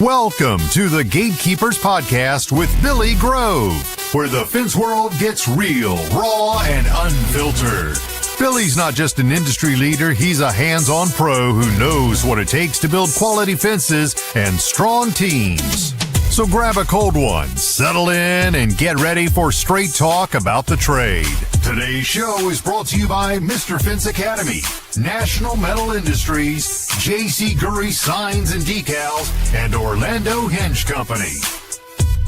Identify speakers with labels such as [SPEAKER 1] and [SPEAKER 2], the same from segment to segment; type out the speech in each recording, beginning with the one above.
[SPEAKER 1] Welcome to the Gatekeepers Podcast with Billy Grove, where the fence world gets real, raw, and unfiltered. Billy's not just an industry leader, he's a hands-on pro who knows what it takes to build quality fences and strong teams. So grab a cold one, settle in, and get ready for straight talk about the trade. Today's show is brought to you by Mr. Fence Academy, National Metal Industries, J.C. Gury Signs and Decals, and Orlando Hinge Company.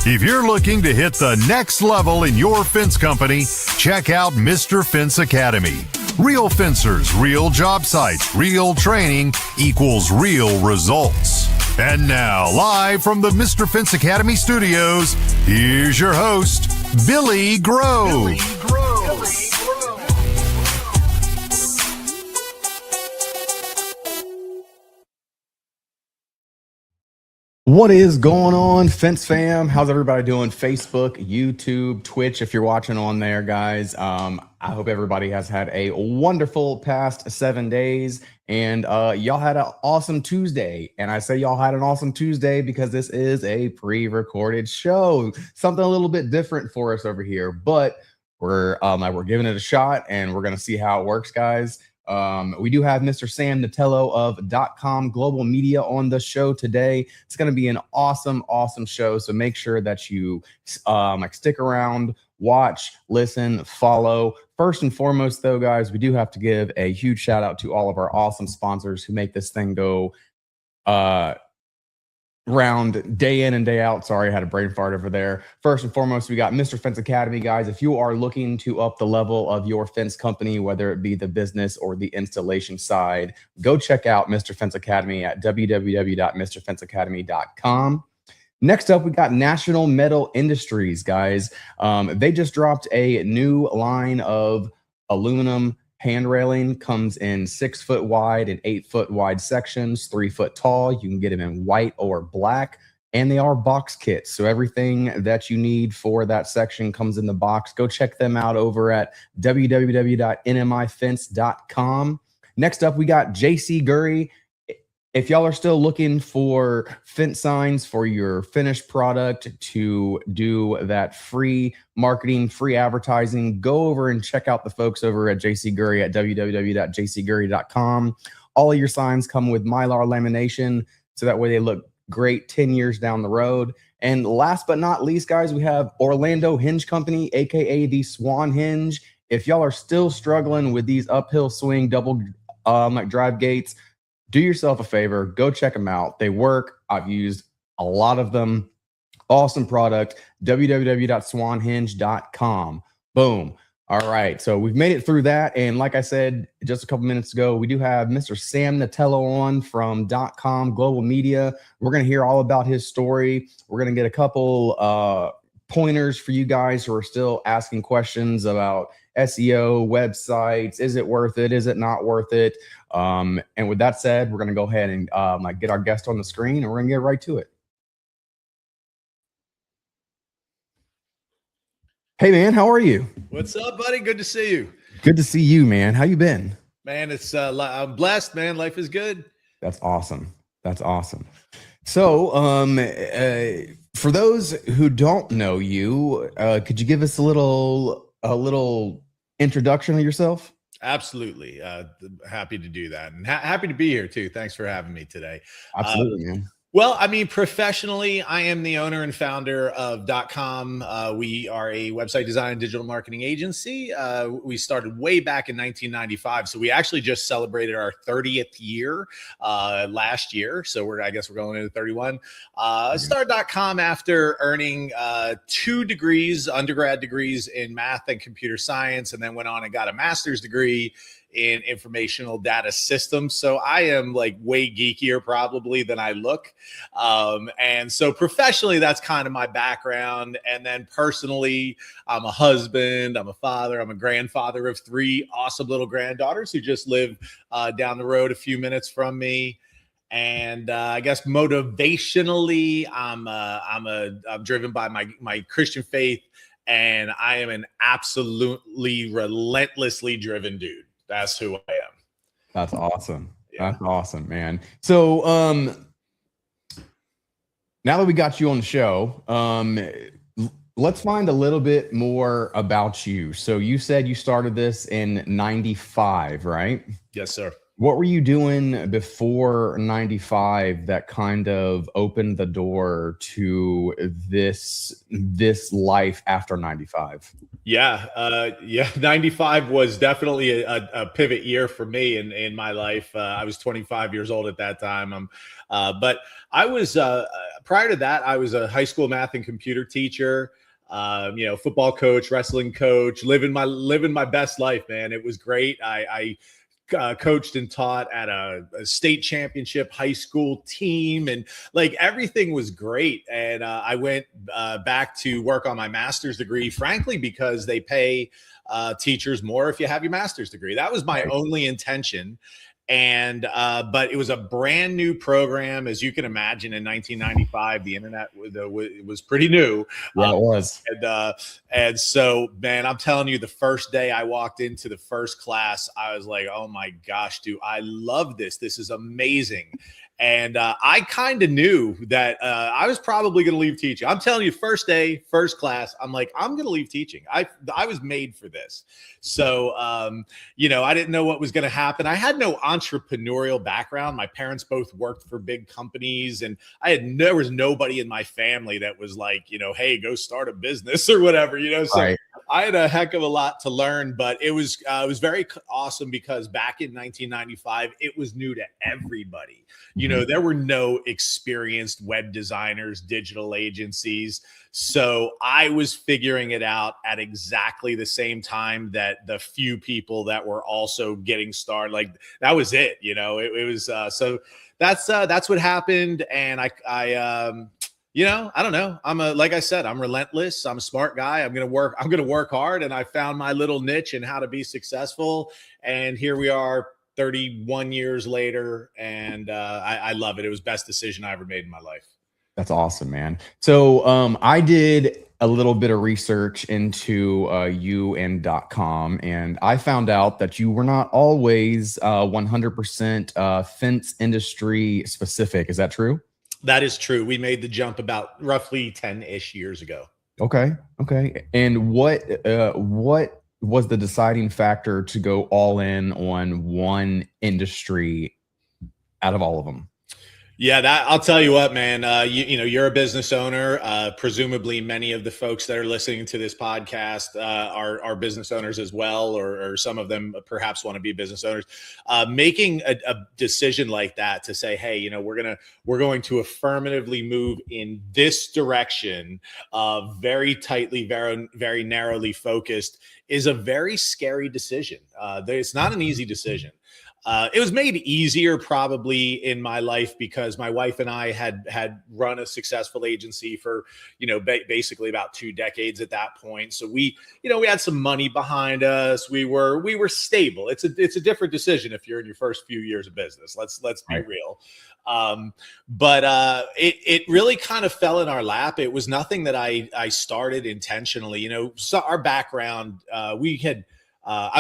[SPEAKER 1] If you're looking to hit the next level in your fence company, check out Mr. Fence Academy. Real fencers, real job sites, real training equals real results. And now, live from the Mr. Fence Academy studios, here's your host, Billy Grove.
[SPEAKER 2] What is going on, Fence fam? How's everybody doing? Facebook, YouTube, Twitch, if you're watching on there, guys. I hope everybody has had a wonderful past 7 days, and y'all had an awesome Tuesday. And I say y'all had an awesome Tuesday because this is a pre-recorded show, something a little bit different for us over here. But we're giving it a shot, and we're gonna see how it works, guys. We do have Mr. Sam Natello of DotCom Global Media on the show today. It's going to be an awesome show. So make sure that you stick around, watch, listen, follow. First and foremost, though, guys, we do have to give a huge shout out to all of our awesome sponsors who make this thing go round day in and day out. Sorry, I had a brain fart over there. First and foremost, we got Mr. Fence Academy, guys. If you are looking to up the level of your fence company, whether it be the business or the installation side, go check out Mr. Fence Academy at www.mrfenceacademy.com. Next up, we got National Metal Industries, guys. They just dropped a new line of aluminum hand railing. Comes in 6 foot wide and 8 foot wide sections, 3 foot tall. You can get them in white or black, and they are box kits. So everything that you need for that section comes in the box. Go check them out over at www.nmifence.com. Next up, we got J.C. Gury. If y'all are still looking for fence signs for your finished product to do that free marketing, free advertising, go over and check out the folks over at JC Gury at www.jcgury.com. All of your signs come with Mylar lamination, so that way they look great 10 years down the road. And last but not least, guys, we have Orlando Hinge Company, aka the Swan Hinge. If y'all are still struggling with these uphill swing double drive gates, do yourself a favor, go check them out. They work. I've used a lot of them. Awesome product. www.swanhinge.com. Boom. All right. So we've made it through that. And like I said just a couple minutes ago, we do have Mr. Sam Natello on from .com Global Media. We're going to hear all about his story. We're going to get a couple pointers for you guys who are still asking questions about SEO, websites. Is it worth it? Is it not worth it? And with that said, we're going to go ahead and get our guest on the screen, and we're going to get right to it. Hey, man, how are you?
[SPEAKER 3] What's up, buddy? Good to see you.
[SPEAKER 2] Good to see you, man. How you been?
[SPEAKER 3] Man, it's I'm blessed, man. Life is good.
[SPEAKER 2] That's awesome. That's awesome. So, for those who don't know you, could you give us a little introduction of yourself?
[SPEAKER 3] Absolutely. Happy to do that. And happy to be here too. Thanks for having me today.
[SPEAKER 2] Absolutely, man.
[SPEAKER 3] Well, I mean, professionally, I am the owner and founder of .com. We are a website design and digital marketing agency. We started way back in 1995. So we actually just celebrated our 30th year last year. So I guess we're going into 31. Started .com after earning 2 degrees, undergrad degrees in math and computer science, and then went on and got a master's degree in informational data systems. So I am like way geekier probably than I look. And so professionally, that's kind of my background. And then personally, I'm a husband, I'm a father, I'm a grandfather of 3 awesome little granddaughters who just live down the road a few minutes from me. And I guess motivationally, I'm driven by my Christian faith, and I am an absolutely relentlessly driven dude. That's who I am.
[SPEAKER 2] That's awesome. Yeah. That's awesome, man. So, Now that we got you on the show, let's find a little bit more about you. So you said you started this in 95, right?
[SPEAKER 3] Yes, sir.
[SPEAKER 2] What were you doing before 95 that kind of opened the door to this life after 95?
[SPEAKER 3] Yeah. 95 was definitely a pivot year for me in my life. I was 25 years old at that time. But I was prior to that, I was a high school math and computer teacher. Football coach, wrestling coach, living my best life, man. It was great. I coached and taught at a state championship high school team, and like everything was great. And I went back to work on my master's degree, frankly, because they pay teachers more if you have your master's degree. That was my only intention. And but it was a brand new program, as you can imagine. In 1995, the internet was pretty new.
[SPEAKER 2] Yeah, it was.
[SPEAKER 3] And so, man, I'm telling you, the first day I walked into the first class, I was like, oh my gosh, dude, I love this. This is amazing. And I kind of knew that I was probably going to leave teaching. I'm telling you, first day, first class, I'm like, I'm going to leave teaching. I was made for this. So, I didn't know what was going to happen. I had no entrepreneurial background. My parents both worked for big companies, and there was nobody in my family that was like, hey, go start a business or whatever, So right. I had a heck of a lot to learn, but it was very awesome because back in 1995, it was new to everybody. There were no experienced web designers, digital agencies. So I was figuring it out at exactly the same time that the few people that were also getting started, like that was it. It was so that's what happened. And I don't know. Like I said, I'm relentless. I'm a smart guy. I'm going to work hard. And I found my little niche in how to be successful. And here we are 31 years later. And I love it. It was the best decision I ever made in my life.
[SPEAKER 2] That's awesome, man. So I did a little bit of research into you and .com, and I found out that you were not always 100% fence industry specific. Is that true?
[SPEAKER 3] That is true. We made the jump about roughly 10-ish years ago.
[SPEAKER 2] Okay. And what was the deciding factor to go all in on one industry out of all of them?
[SPEAKER 3] Yeah, I'll tell you what, man. You're a business owner. Presumably, many of the folks that are listening to this podcast are business owners as well, or some of them perhaps want to be business owners. Making a decision like that to say, hey, we're going to affirmatively move in this direction, very tightly, very very narrowly focused, is a very scary decision. It's not an easy decision. It was made easier probably in my life because my wife and I had run a successful agency for, basically about 2 decades at that point. So we had some money behind us. We were stable. It's a different decision if you're in your first few years of business. Let's be real. But it really kind of fell in our lap. It was nothing that I started intentionally. So our background, I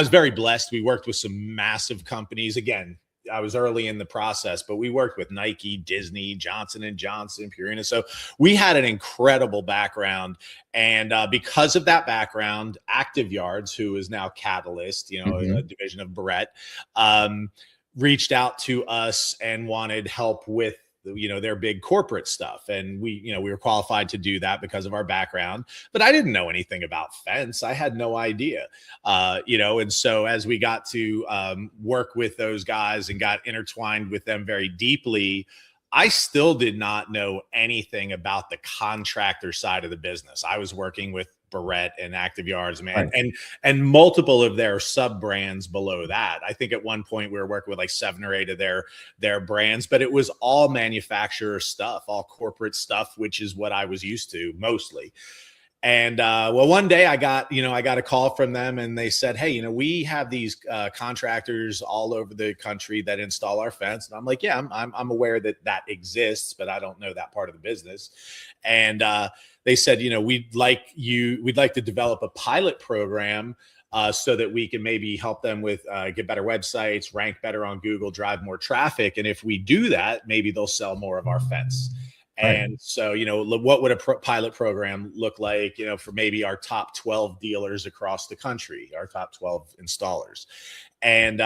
[SPEAKER 3] was very blessed. We worked with some massive companies. Again, I was early in the process, but we worked with Nike, Disney, Johnson & Johnson, Purina. So we had an incredible background. And because of that background, Active Yards, who is now Catalyst, a division of Barrett, reached out to us and wanted help with their big corporate stuff. And we were qualified to do that because of our background, but I didn't know anything about fence. I had no idea, and so as we got to work with those guys and got intertwined with them very deeply, I still did not know anything about the contractor side of the business. I was working with Barrett and Active Yards, man, right. and multiple of their sub brands below that. I think at one point we were working with like 7 or 8 of their brands, but it was all manufacturer stuff, all corporate stuff, which is what I was used to mostly. And one day I got a call from them, and they said, hey, we have these contractors all over the country that install our fence. And I'm like, yeah, I'm aware that exists, but I don't know that part of the business. And they said, we'd like to develop a pilot program so that we can maybe help them with get better websites, rank better on Google, drive more traffic. And if we do that, maybe they'll sell more of our fence.
[SPEAKER 2] Right.
[SPEAKER 3] And so, what would a pilot program look like, for maybe our top 12 dealers across the country, our top 12 installers. And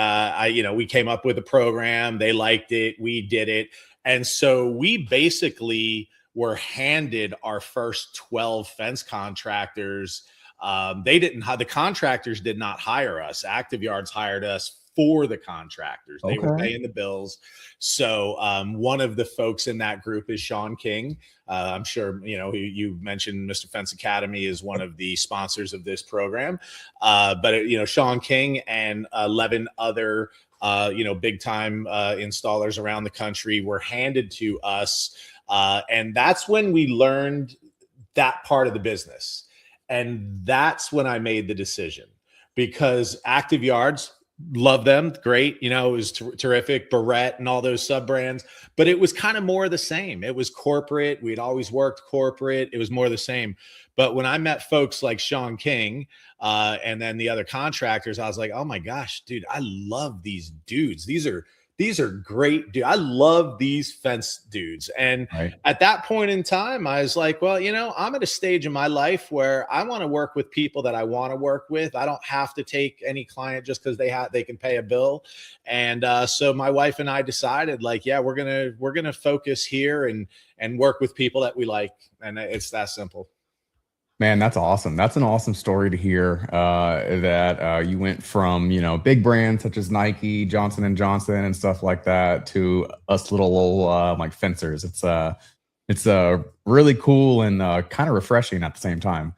[SPEAKER 3] we came up with a program. They liked it. We did it. And so we basically were handed our first 12 fence contractors. The contractors did not hire us. Active Yards hired us for the contractors. They were paying the bills. So one of the folks in that group is Sean King. I'm sure, you mentioned Mr. Fence Academy is one of the sponsors of this program. But Sean King and 11 other, big time installers around the country were handed to us. And that's when we learned that part of the business. And that's when I made the decision, because Active Yards, love them, great, it was terrific, Barrett and all those sub brands, but it was kind of more of the same. It was corporate. We'd always worked corporate. It was more of the same. But when I met folks like Sean King and then the other contractors, I was like, oh my gosh, dude, I love these dudes. These are great dudes. I love these fence dudes. And at that point in time, I was like, well, I'm at a stage in my life where I want to work with people that I want to work with. I don't have to take any client just because they can pay a bill. And so my wife and I decided, like, yeah, we're gonna focus here and work with people that we like. And it's that simple.
[SPEAKER 2] Man, that's awesome. That's an awesome story to hear, that you went from, big brands such as Nike, Johnson & Johnson and stuff like that to us little old like fencers. It's really cool and kind of refreshing at the same time.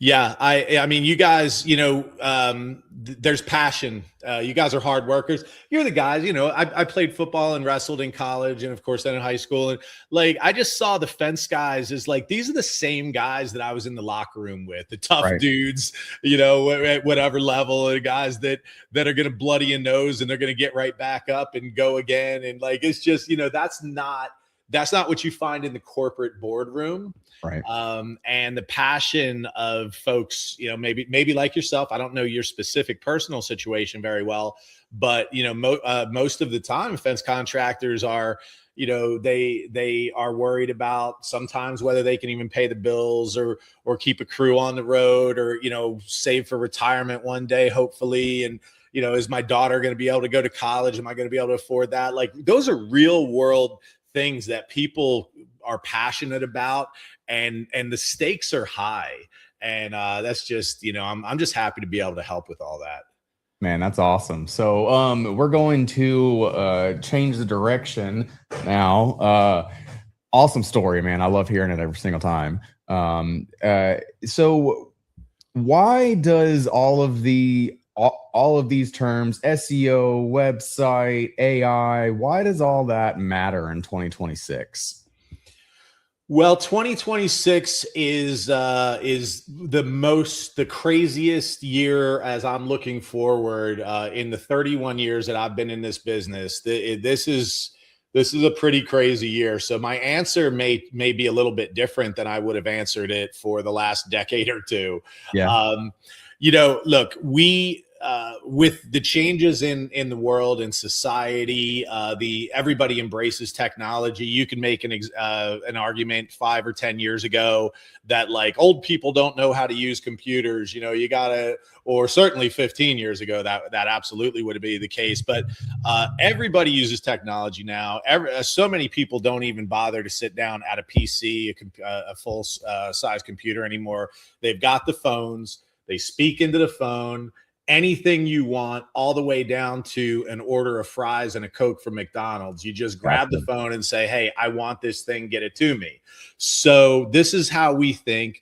[SPEAKER 3] Yeah, I mean, you guys, there's passion. You guys are hard workers. You're the guys, I played football and wrestled in college and of course then in high school. And like, I just saw the fence guys as like, these are the same guys that I was in the locker room with, the tough dudes, at whatever level, the guys that are going to bloody your nose and they're going to get right back up and go again. And like, it's just, that's not what you find in the corporate boardroom.
[SPEAKER 2] Right.
[SPEAKER 3] And the passion of folks, maybe like yourself. I don't know your specific personal situation very well, but most of the time, fence contractors are, they are worried about sometimes whether they can even pay the bills or keep a crew on the road or save for retirement one day, hopefully. And is my daughter going to be able to go to college? Am I going to be able to afford that? Like, those are real world things that people are passionate about, and the stakes are high. And that's just, I'm just happy to be able to help with all that.
[SPEAKER 2] Man, that's awesome. So we're going to change the direction now. Awesome story, man. I love hearing it every single time. So why does all of these terms, SEO, website, AI, why does all that matter in 2026?
[SPEAKER 3] Well, 2026 is the craziest year as I'm looking forward in the 31 years that I've been in this business. This is a pretty crazy year. So my answer may be a little bit different than I would have answered it for the last decade or two.
[SPEAKER 2] Yeah.
[SPEAKER 3] Look, with the changes in the world and society, everybody embraces technology. You can make an argument 5 or 10 years ago that like old people don't know how to use computers. Or certainly 15 years ago, that absolutely would be the case. But everybody uses technology now. So many people don't even bother to sit down at a PC, a full size computer anymore. They've got the phones. They speak into the phone. Anything you want, all the way down to an order of fries and a Coke from McDonald's. You just grab the phone and say, hey, I want this thing, get it to me. So this is how we think,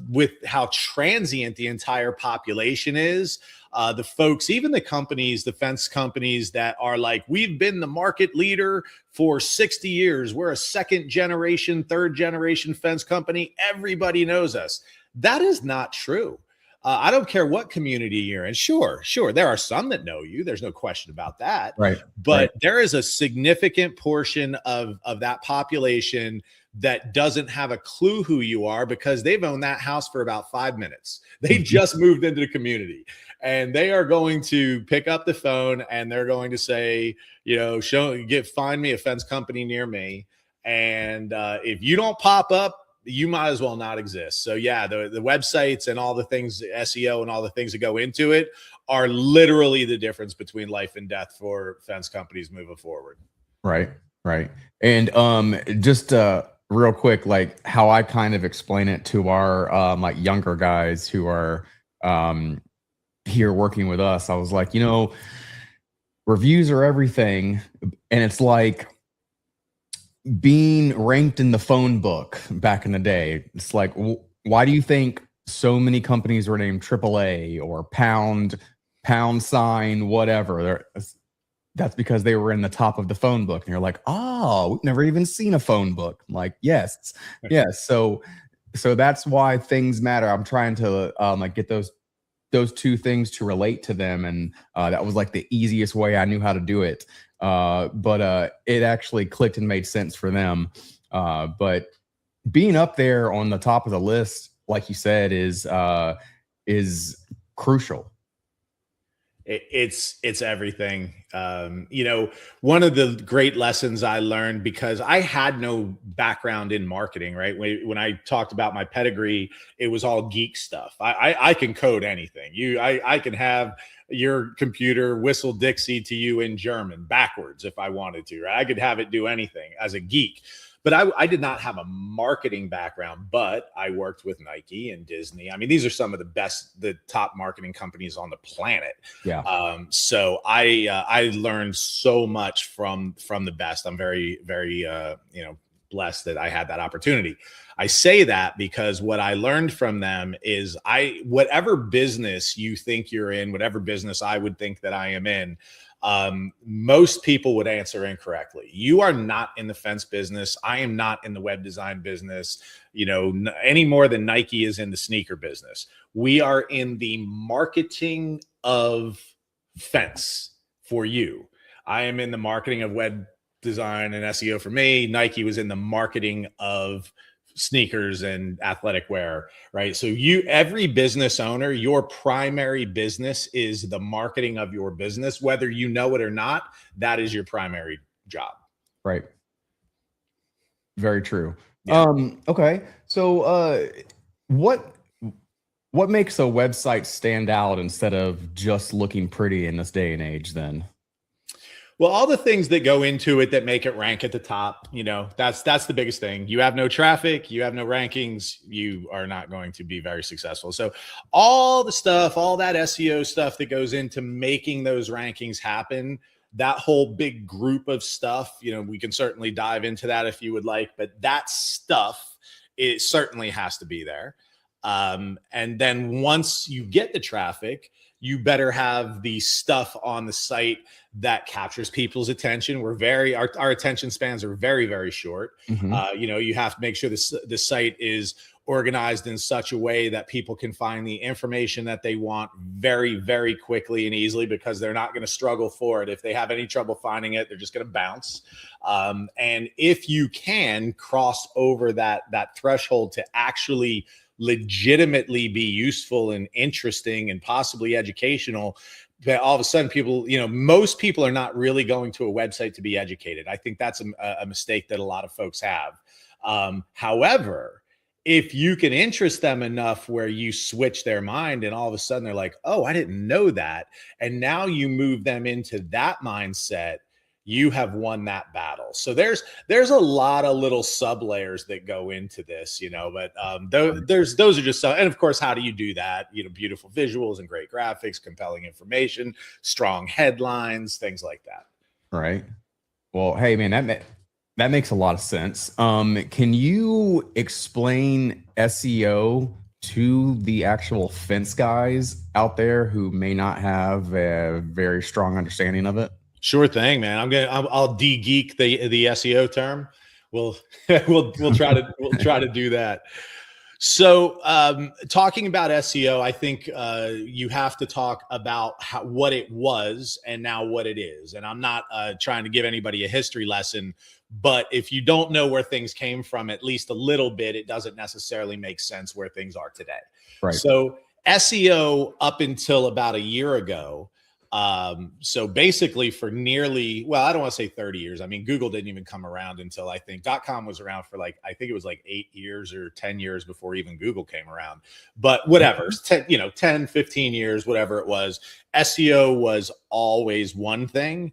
[SPEAKER 3] with how transient the entire population is. The folks, even the companies, the fence companies that are like, we've been the market leader for 60 years. We're a second generation, third generation fence company. Everybody knows us. That is not true. I don't care what community you're in. Sure. There are some that know you. There's no question about that.
[SPEAKER 2] Right.
[SPEAKER 3] But there is a significant portion of that population that doesn't have a clue who you are because they've owned that house for about 5 minutes. They just moved into the community and they are going to pick up the phone and they're going to say, find me a fence company near me. And if you don't pop up, you might as well not exist. So yeah, the websites and all the things, SEO and all the things that go into it are literally the difference between life and death for fence companies moving forward.
[SPEAKER 2] Right. Right. And just real quick, like how I kind of explain it to our like younger guys who are here working with us, I was like, reviews are everything. And it's like being ranked in the phone book back in the day. It's like, why do you think so many companies were named AAA or pound sign, whatever? That's because they were in the top of the phone book. And you're like, oh, we've never even seen a phone book. I'm like, yes. So that's why things matter. I'm trying to like get those two things to relate to them. And that was like the easiest way I knew how to do it. But it actually clicked and made sense for them. But being up there on the top of the list, like you said, is crucial.
[SPEAKER 3] It's everything. One of the great lessons I learned, because I had no background in marketing, right? When I talked about my pedigree, it was all geek stuff. I can code anything. I can have your computer whistle Dixie to you in German backwards if I wanted to, right? I could have it do anything as a geek. But I did not have a marketing background, but I worked with Nike and Disney. I mean, these are some of the top marketing companies on the planet.
[SPEAKER 2] Yeah.
[SPEAKER 3] So I learned so much from the best. I'm very, very, blessed that I had that opportunity. I say that because what I learned from them is whatever business you think you're in, whatever business I would think that I am in, most people would answer incorrectly. You are not in the fence business. I am not in the web design business, any more than Nike is in the sneaker business. We are in the marketing of fence for you. I am in the marketing of web design and SEO for me. Nike was in the marketing of sneakers and athletic wear, right? So every business owner, your primary business is the marketing of your business, whether you know it or not. That is your primary job.
[SPEAKER 2] Right. Very true.
[SPEAKER 3] Yeah.
[SPEAKER 2] Okay. So what makes a website stand out instead of just looking pretty in this day and age then?
[SPEAKER 3] Well, all the things that go into it that make it rank at the top, that's the biggest thing. You have no traffic, you have no rankings, you are not going to be very successful. So all the stuff, all that SEO stuff that goes into making those rankings happen, that whole big group of stuff, we can certainly dive into that if you would like, but that stuff, it certainly has to be there. And then once you get the traffic, you better have the stuff on the site that captures people's attention. Our attention spans are very, very short.
[SPEAKER 2] Mm-hmm.
[SPEAKER 3] You have to make sure the site is organized in such a way that people can find the information that they want very, very quickly and easily, because they're not going to struggle for it. If they have any trouble finding it, they're just going to bounce. And if you can cross over that threshold to actually legitimately be useful and interesting and possibly educational, that all of a sudden people, most people are not really going to a website to be educated. I think that's a mistake that a lot of folks have. However, if you can interest them enough where you switch their mind and all of a sudden they're like, oh, I didn't know that. And now you move them into that mindset, you have won that battle. So there's a lot of little sub layers that go into this, but those are just some, and of course, how do you do that? Beautiful visuals and great graphics, compelling information, strong headlines, things like that.
[SPEAKER 2] Right. Well, hey man, that makes a lot of sense. Can you explain SEO to the actual fence guys out there who may not have a very strong understanding of it?
[SPEAKER 3] Sure thing, man. I'll de-geek the SEO term. We'll try to do that. So talking about SEO, I think you have to talk about what it was and now what it is. And I'm not trying to give anybody a history lesson, but if you don't know where things came from at least a little bit, it doesn't necessarily make sense where things are today.
[SPEAKER 2] Right.
[SPEAKER 3] So SEO up until about a year ago So basically for nearly, well, I don't want to say 30 years. I mean, Google didn't even come around until I think .com was around for like, I think it was like 8 years or 10 years before even Google came around, but whatever, 10, 15 years, whatever it was. SEO was always one thing.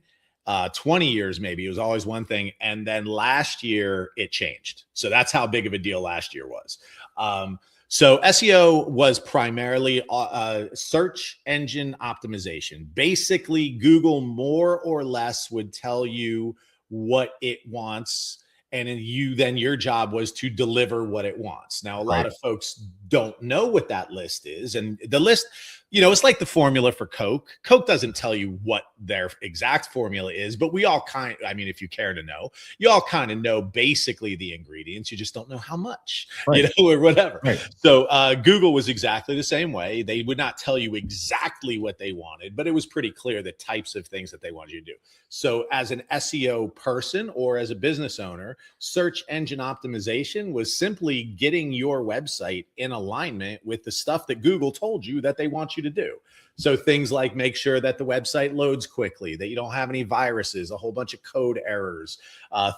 [SPEAKER 3] 20 years, maybe it was always one thing. And then last year it changed. So that's how big of a deal last year was. So SEO was primarily search engine optimization. Basically, Google more or less would tell you what it wants, and then your job was to deliver what it wants. Now, a lot of folks don't know what that list is, and the list, it's like the formula for Coke. Coke doesn't tell you what their exact formula is, but we all if you care to know, you all kind of know basically the ingredients. You just don't know how much, or whatever. So Google was exactly the same way. They would not tell you exactly what they wanted, but it was pretty clear the types of things that they wanted you to do. So as an SEO person or as a business owner, search engine optimization was simply getting your website in alignment with the stuff that Google told you that they want you to do. So things like make sure that the website loads quickly, that you don't have any viruses, a whole bunch of code errors,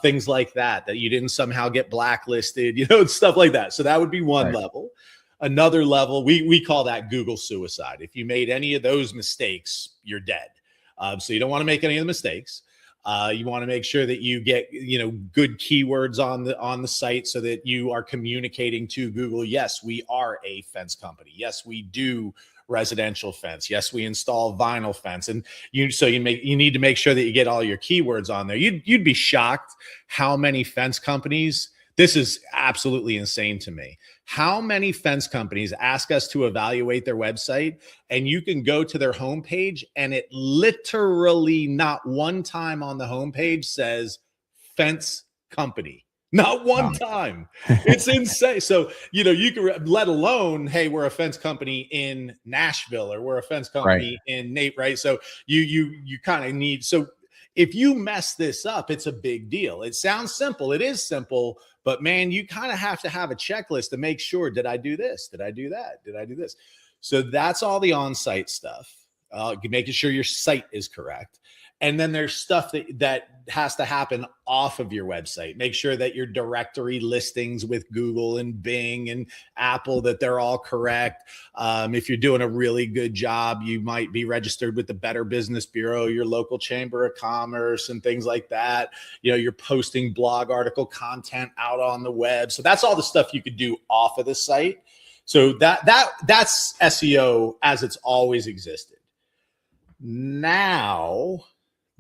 [SPEAKER 3] things like that you didn't somehow get blacklisted, stuff like that. So that would be one level. Another level, we call that Google suicide. If you made any of those mistakes, you're dead. So you don't want to make any of the mistakes. You want to make sure that you get, good keywords on the site so that you are communicating to Google. Yes, we are a fence company. Yes, we do residential fence. Yes, we install vinyl fence. And you need to make sure that you get all your keywords on there. You'd be shocked how many fence companies, this is absolutely insane to me, how many fence companies ask us to evaluate their website, and you can go to their homepage and it literally not one time on the homepage says fence company. Not one time. It's insane. So, you can, let alone, hey, we're a fence company in Nashville, or we're a fence company in Nate, right? So you kind of need, so if you mess this up, it's a big deal. It sounds simple. It is simple, but man, you kind of have to have a checklist to make sure, did I do this? Did I do that? Did I do this? So that's all the on-site stuff, making sure your site is correct. And then there's stuff that has to happen off of your website. Make sure that your directory listings with Google and Bing and Apple, that they're all correct. If you're doing a really good job, you might be registered with the Better Business Bureau, your local chamber of commerce, and things like that. You're posting blog article content out on the web. So that's all the stuff you could do off of the site. So that's SEO as it's always existed. Now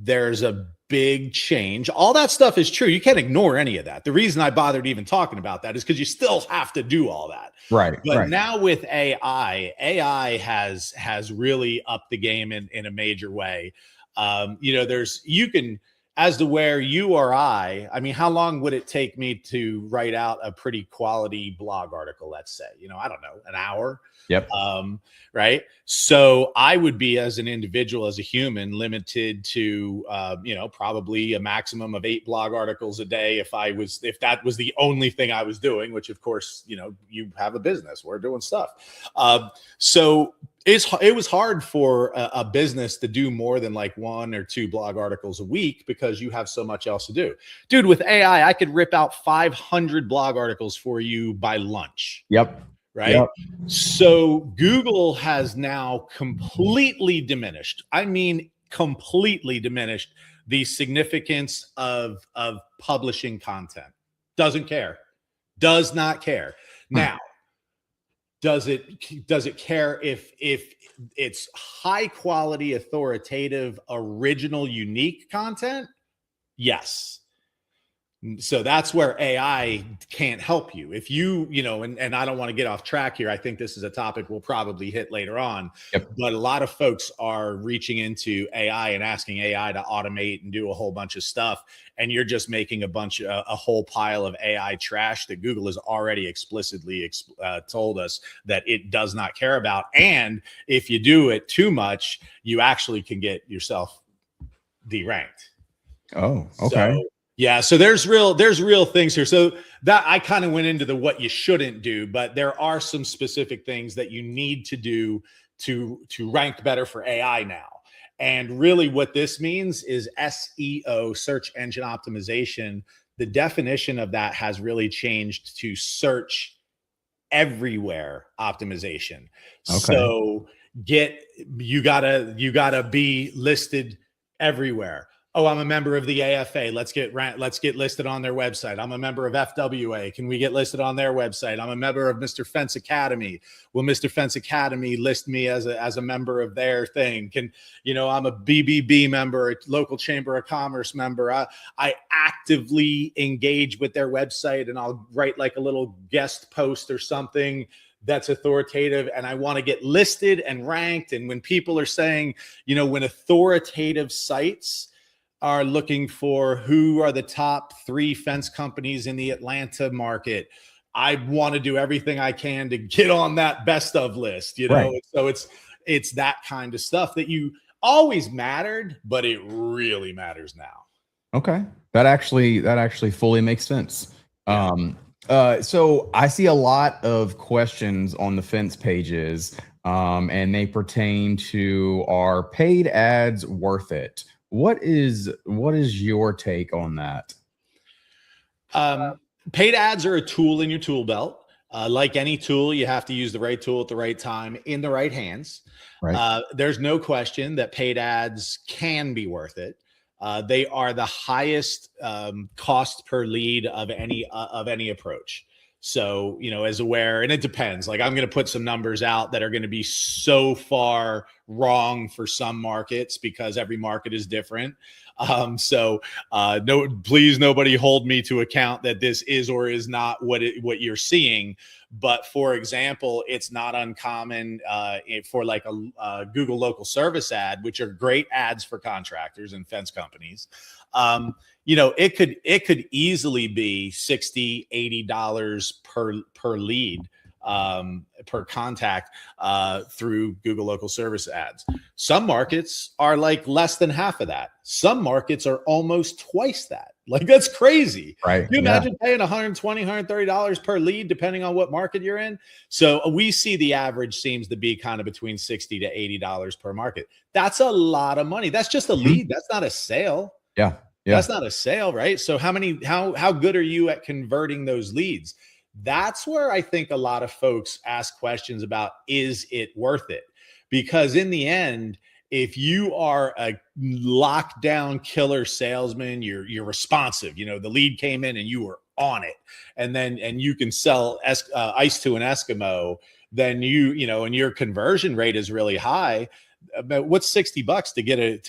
[SPEAKER 3] there's a big change. All that stuff is true. You can't ignore any of that. The reason I bothered even talking about that is because you still have to do all that. But now with AI has really upped the game in a major way. You can, as to where you or I mean, how long would it take me to write out a pretty quality blog article? Let's say, I don't know, an hour.
[SPEAKER 2] Yep.
[SPEAKER 3] Right. So I would be, as an individual, as a human, limited to, probably a maximum of 8 blog articles a day. If that was the only thing I was doing, which of course, you have a business, we're doing stuff. So it was hard for a business to do more than like 1 or 2 blog articles a week because you have so much else to do. Dude, with AI, I could rip out 500 blog articles for you by lunch.
[SPEAKER 2] Yep.
[SPEAKER 3] Right. Yep. So Google has now completely diminished. I mean, completely diminished the significance of publishing content. Doesn't care. Does not care. Now, does it care if it's high quality, authoritative, original, unique content? Yes. So that's where AI can't help you. If and I don't want to get off track here. I think this is a topic we'll probably hit later on. Yep. But a lot of folks are reaching into AI and asking AI to automate and do a whole bunch of stuff. And you're just making a whole pile of AI trash that Google has already explicitly told us that it does not care about. And if you do it too much, you actually can get yourself deranked.
[SPEAKER 2] Oh, okay.
[SPEAKER 3] So, yeah, so there's real things here. So that I kind of went into what you shouldn't do, but there are some specific things that you need to do to rank better for AI now. And really what this means is SEO, search engine optimization. The definition of that has really changed to search everywhere optimization.
[SPEAKER 2] Okay.
[SPEAKER 3] So you gotta be listed everywhere. Oh, I'm a member of the AFA. Let's get listed on their website. I'm a member of FWA. Can we get listed on their website? I'm a member of Mr. Fence Academy. Will Mr. Fence Academy list me as a member of their thing? I'm a BBB member, a local chamber of commerce member. I actively engage with their website, and I'll write like a little guest post or something that's authoritative, and I want to get listed and ranked. And when people are saying, when authoritative sites are looking for who are the top 3 fence companies in the Atlanta market, I want to do everything I can to get on that best of list, Right. So it's that kind of stuff that you always mattered, but it really matters now.
[SPEAKER 2] Okay. That actually fully makes sense. Yeah. So I see a lot of questions on the fence pages, and they pertain to, are paid ads worth it? What is your take on that?
[SPEAKER 3] Paid ads are a tool in your tool belt. Like any tool, you have to use the right tool at the right time in the right hands. Right. There's no question that paid ads can be worth it. They are the highest cost per lead of any approach. So, as aware, and it depends, like I'm going to put some numbers out that are going to be so far wrong for some markets because every market is different. Please nobody hold me to account that this is or is not what you're seeing. But for example, it's not uncommon for like a Google local service ad, which are great ads for contractors and fence companies. It could easily be $60, $80 per lead, per contact through Google local service ads. Some markets are like less than half of that. Some markets are almost twice that. Like, that's crazy. Right. Can you imagine paying $120, $130 per lead, depending on what market you're in? So we see the average seems to be kind of between $60 to $80 per market. That's a lot of money. That's just a lead. That's not a sale. Yeah. That's not a sale, right? So how good are you at converting those leads? That's where I think a lot of folks ask questions about, is it worth it? Because in the end, if you are a lockdown killer salesman, you're responsive. The lead came in and you were on it, and you can sell ice to an Eskimo, then and your conversion rate is really high. But what's $60 to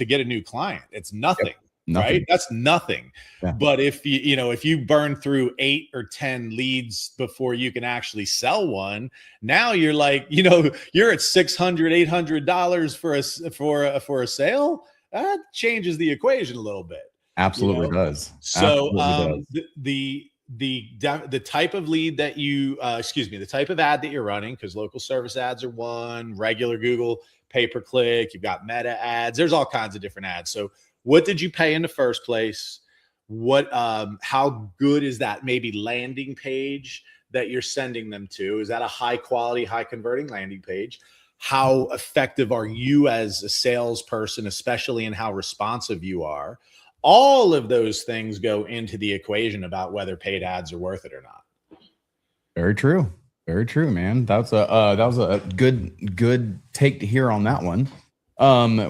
[SPEAKER 3] get a new client? It's nothing. Yep. Nothing. Right? That's nothing. Yeah. But if you burn through 8 or 10 leads before you can actually sell one, now you're like, you're at $600, $800 for a sale. That changes the equation a little bit.
[SPEAKER 2] Absolutely does.
[SPEAKER 3] So the type of lead that the type of ad that you're running, because local service ads are one, regular Google pay-per-click, you've got meta ads, there's all kinds of different ads. So what did you pay in the first place? How good is that maybe landing page that you're sending them to? Is that a high quality, high converting landing page? How effective are you as a salesperson, especially in how responsive you are? All of those things go into the equation about whether paid ads are worth it or not.
[SPEAKER 2] Very true. Very true, man. That was a good take to hear on that one.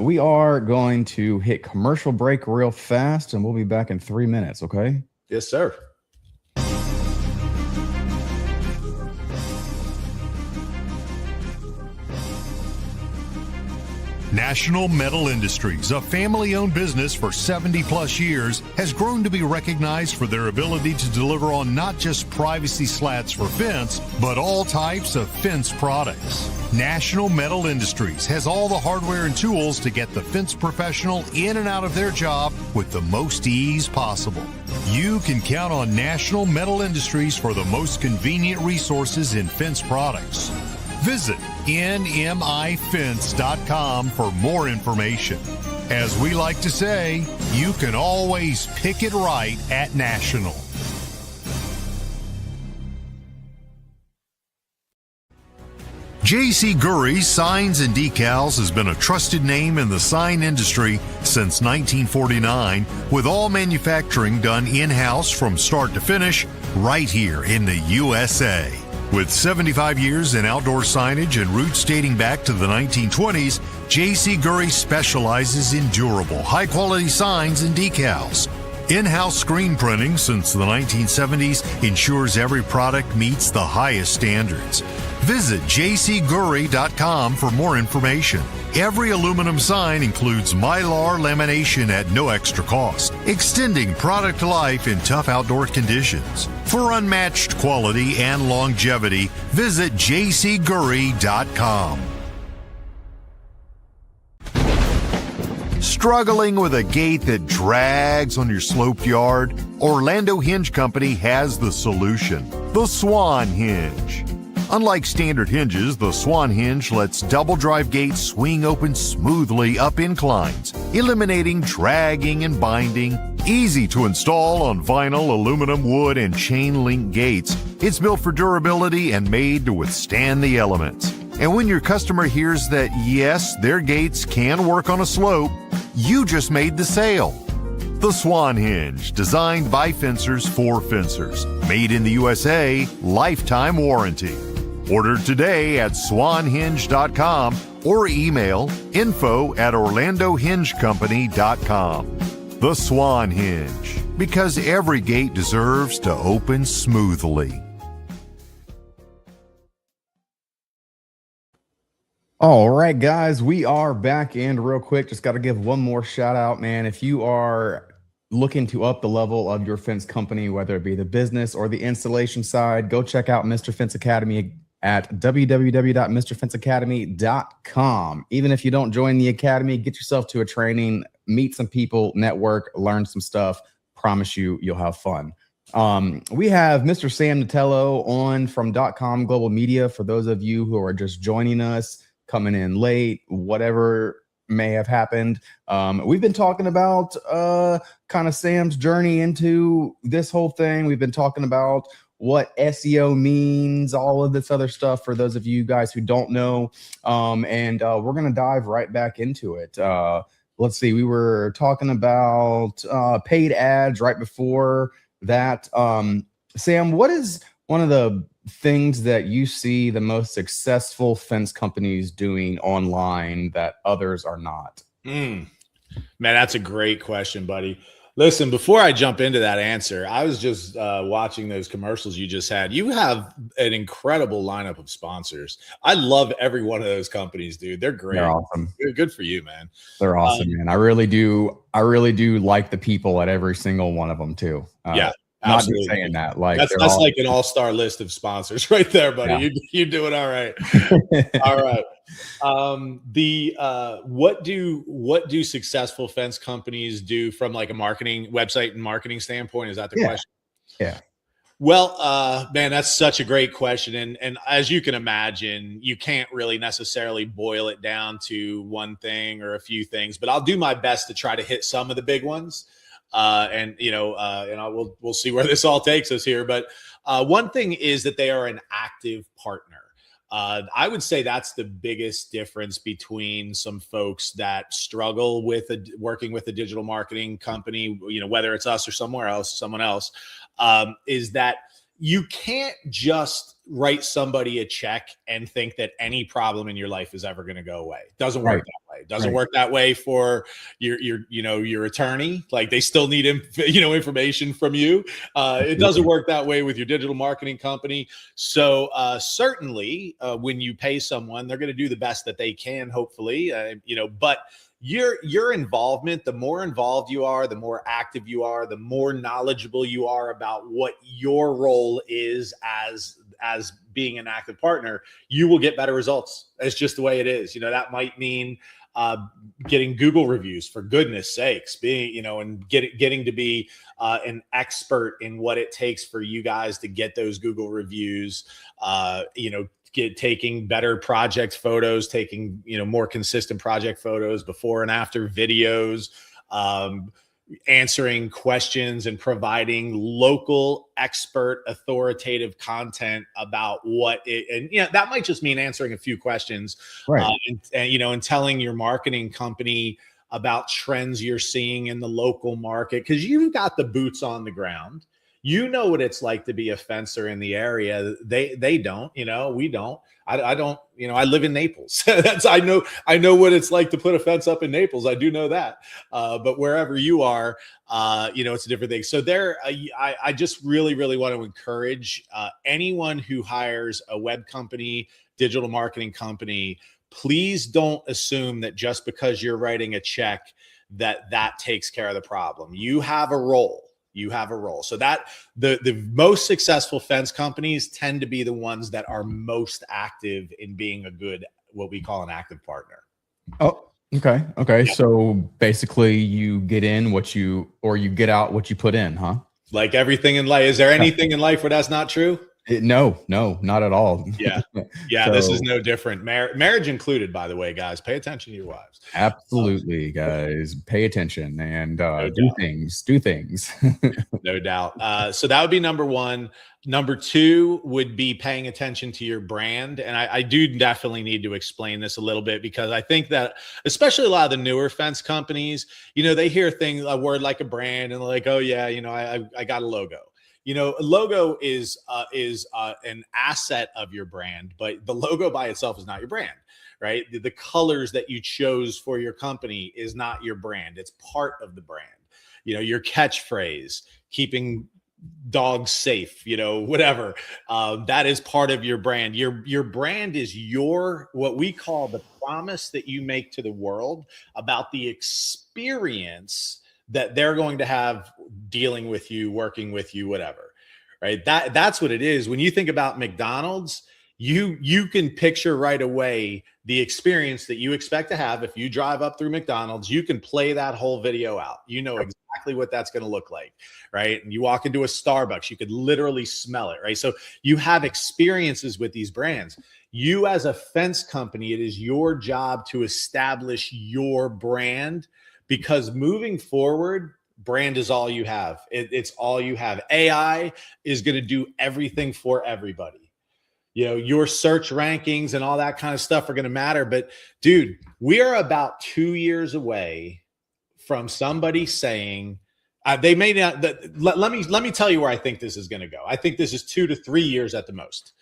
[SPEAKER 2] We are going to hit commercial break real fast, and we'll be back in 3 minutes. Okay?
[SPEAKER 3] Yes, sir.
[SPEAKER 1] National Metal Industries, a family-owned business for 70-plus years, has grown to be recognized for their ability to deliver on not just privacy slats for fence, but all types of fence products. National Metal Industries has all the hardware and tools to get the fence professional in and out of their job with the most ease possible. You can count on National Metal Industries for the most convenient resources in fence products. Visit nmifence.com for more information. As we like to say, you can always pick it right at National. J.C. Gury Signs and Decals has been a trusted name in the sign industry since 1949, with all manufacturing done in-house from start to finish right here in the USA. With 75 years in outdoor signage and roots dating back to the 1920s, J.C. Gury specializes in durable, high-quality signs and decals. In-house screen printing since the 1970s ensures every product meets the highest standards. Visit jcgury.com for more information. Every aluminum sign includes Mylar lamination at no extra cost, extending product life in tough outdoor conditions. For unmatched quality and longevity, visit jcgury.com. Struggling with a gate that drags on your sloped yard? Orlando Hinge Company has the solution, the Swan Hinge. Unlike standard hinges, the Swan Hinge lets double drive gates swing open smoothly up inclines, eliminating dragging and binding. Easy to install on vinyl, aluminum, wood, and chain link gates. It's built for durability and made to withstand the elements. And when your customer hears that, yes, their gates can work on a slope, you just made the sale. The Swan Hinge, designed by fencers for fencers. Made in the USA, lifetime warranty. Order today at swanhinge.com or email info@orlandohingecompany.com. The Swan Hinge, because every gate deserves to open smoothly.
[SPEAKER 2] All right, guys, we are back, and real quick, just got to give one more shout out, man. If you are looking to up the level of your fence company, whether it be the business or the installation side, go check out Mr. Fence Academy at www.mrfenceacademy.com. Even if you don't join the academy, get yourself to a training, meet some people, network, learn some stuff. Promise you, you'll have fun. We have Mr. Sam Natello on from DotCom Global Media. For those of you who are just joining us, coming in late, whatever may have happened. We've been talking about kind of Sam's journey into this whole thing. We've been talking about what SEO means, all of this other stuff for those of you guys who don't know. And we're going to dive right back into it. Let's see. We were talking about paid ads right before that. Sam, what is one of the things that you see the most successful fence companies doing online that others are not?
[SPEAKER 3] Man, that's a great question, buddy. Listen, before I jump into that answer, I was just watching those commercials you just had. You have an incredible lineup of sponsors. I love every one of those companies, dude. They're great.
[SPEAKER 2] They're awesome.
[SPEAKER 3] Good for you, man.
[SPEAKER 2] They're awesome, man. I really do like the people at every single one of them too.
[SPEAKER 3] Yeah.
[SPEAKER 2] Not
[SPEAKER 3] Absolutely.
[SPEAKER 2] just saying that. Like
[SPEAKER 3] that's like an all-star list of sponsors right there, buddy.
[SPEAKER 2] Yeah.
[SPEAKER 3] You're doing all right. All right. What do successful fence companies do from like a marketing website and marketing standpoint? Is that the question?
[SPEAKER 2] Yeah.
[SPEAKER 3] Well, man, that's such a great question. And as you can imagine, you can't really necessarily boil it down to one thing or a few things, but I'll do my best to try to hit some of the big ones. We'll see where this all takes us here. But one thing is that they are an active partner. I would say that's the biggest difference between some folks that struggle with working with a digital marketing company, whether it's us or someone else, is that you can't just write somebody a check and think that any problem in your life is ever going to go away. It doesn't work that way. It doesn't work that way for your attorney. Like, they still need information from you. It doesn't work that way with your digital marketing company. So certainly when you pay someone, they're going to do the best that they can, hopefully, but your involvement, the more involved you are, the more active you are, the more knowledgeable you are about what your role is as being an active partner, you will get better results. It's just the way it is. That might mean getting Google reviews, for goodness sakes, being, and getting to be an expert in what it takes for you guys to get those Google reviews, taking better project photos, taking, more consistent project photos, before and after videos, answering questions and providing local expert authoritative content about what it, and that might just mean answering a few questions,
[SPEAKER 2] Right.
[SPEAKER 3] and telling your marketing company about trends you're seeing in the local market, because you've got the boots on the ground. You know what it's like to be a fencer in the area. They don't, we don't. I don't, I live in Naples. I know what it's like to put a fence up in Naples. I do know that. But wherever you are, it's a different thing. So I just really, really want to encourage anyone who hires a web company, digital marketing company, please don't assume that just because you're writing a check that takes care of the problem. You have a role. So that the most successful fence companies tend to be the ones that are most active in being a good, what we call an active partner.
[SPEAKER 2] Oh, okay.
[SPEAKER 3] Yeah.
[SPEAKER 2] So basically you get in you get out what you put in, huh?
[SPEAKER 3] Like everything in life. Is there anything in life where that's not true?
[SPEAKER 2] No, not at all.
[SPEAKER 3] Yeah.
[SPEAKER 2] So,
[SPEAKER 3] this is no different. Marriage included, by the way, guys. Pay attention to your wives.
[SPEAKER 2] Absolutely, guys. Pay attention and do things.
[SPEAKER 3] No doubt. So that would be number one. Number two would be paying attention to your brand. And I do definitely need to explain this a little bit, because I think that especially a lot of the newer fence companies, they hear a word like a brand, and they're like, oh yeah, I got a logo. A logo is an asset of your brand, but the logo by itself is not your brand, right? The colors that you chose for your company is not your brand. It's part of the brand. Your catchphrase, keeping dogs safe, whatever, that is part of your brand. Your brand is what we call the promise that you make to the world about the experience that they're going to have dealing with you, working with you, whatever, right? That's what it is. When you think about McDonald's, you can picture right away the experience that you expect to have. If you drive up through McDonald's, you can play that whole video out. Exactly what that's going to look like, right? And you walk into a Starbucks, you could literally smell it, right? So you have experiences with these brands. You as a fence company, it is your job to establish your brand, because moving forward, brand is all you have. It's all you have. AI is going to do everything for everybody. Your search rankings and all that kind of stuff are going to matter. But dude, we are about 2 years away from somebody saying, they may not, let me tell you where I think this is going to go. I think this is 2 to 3 years at the most.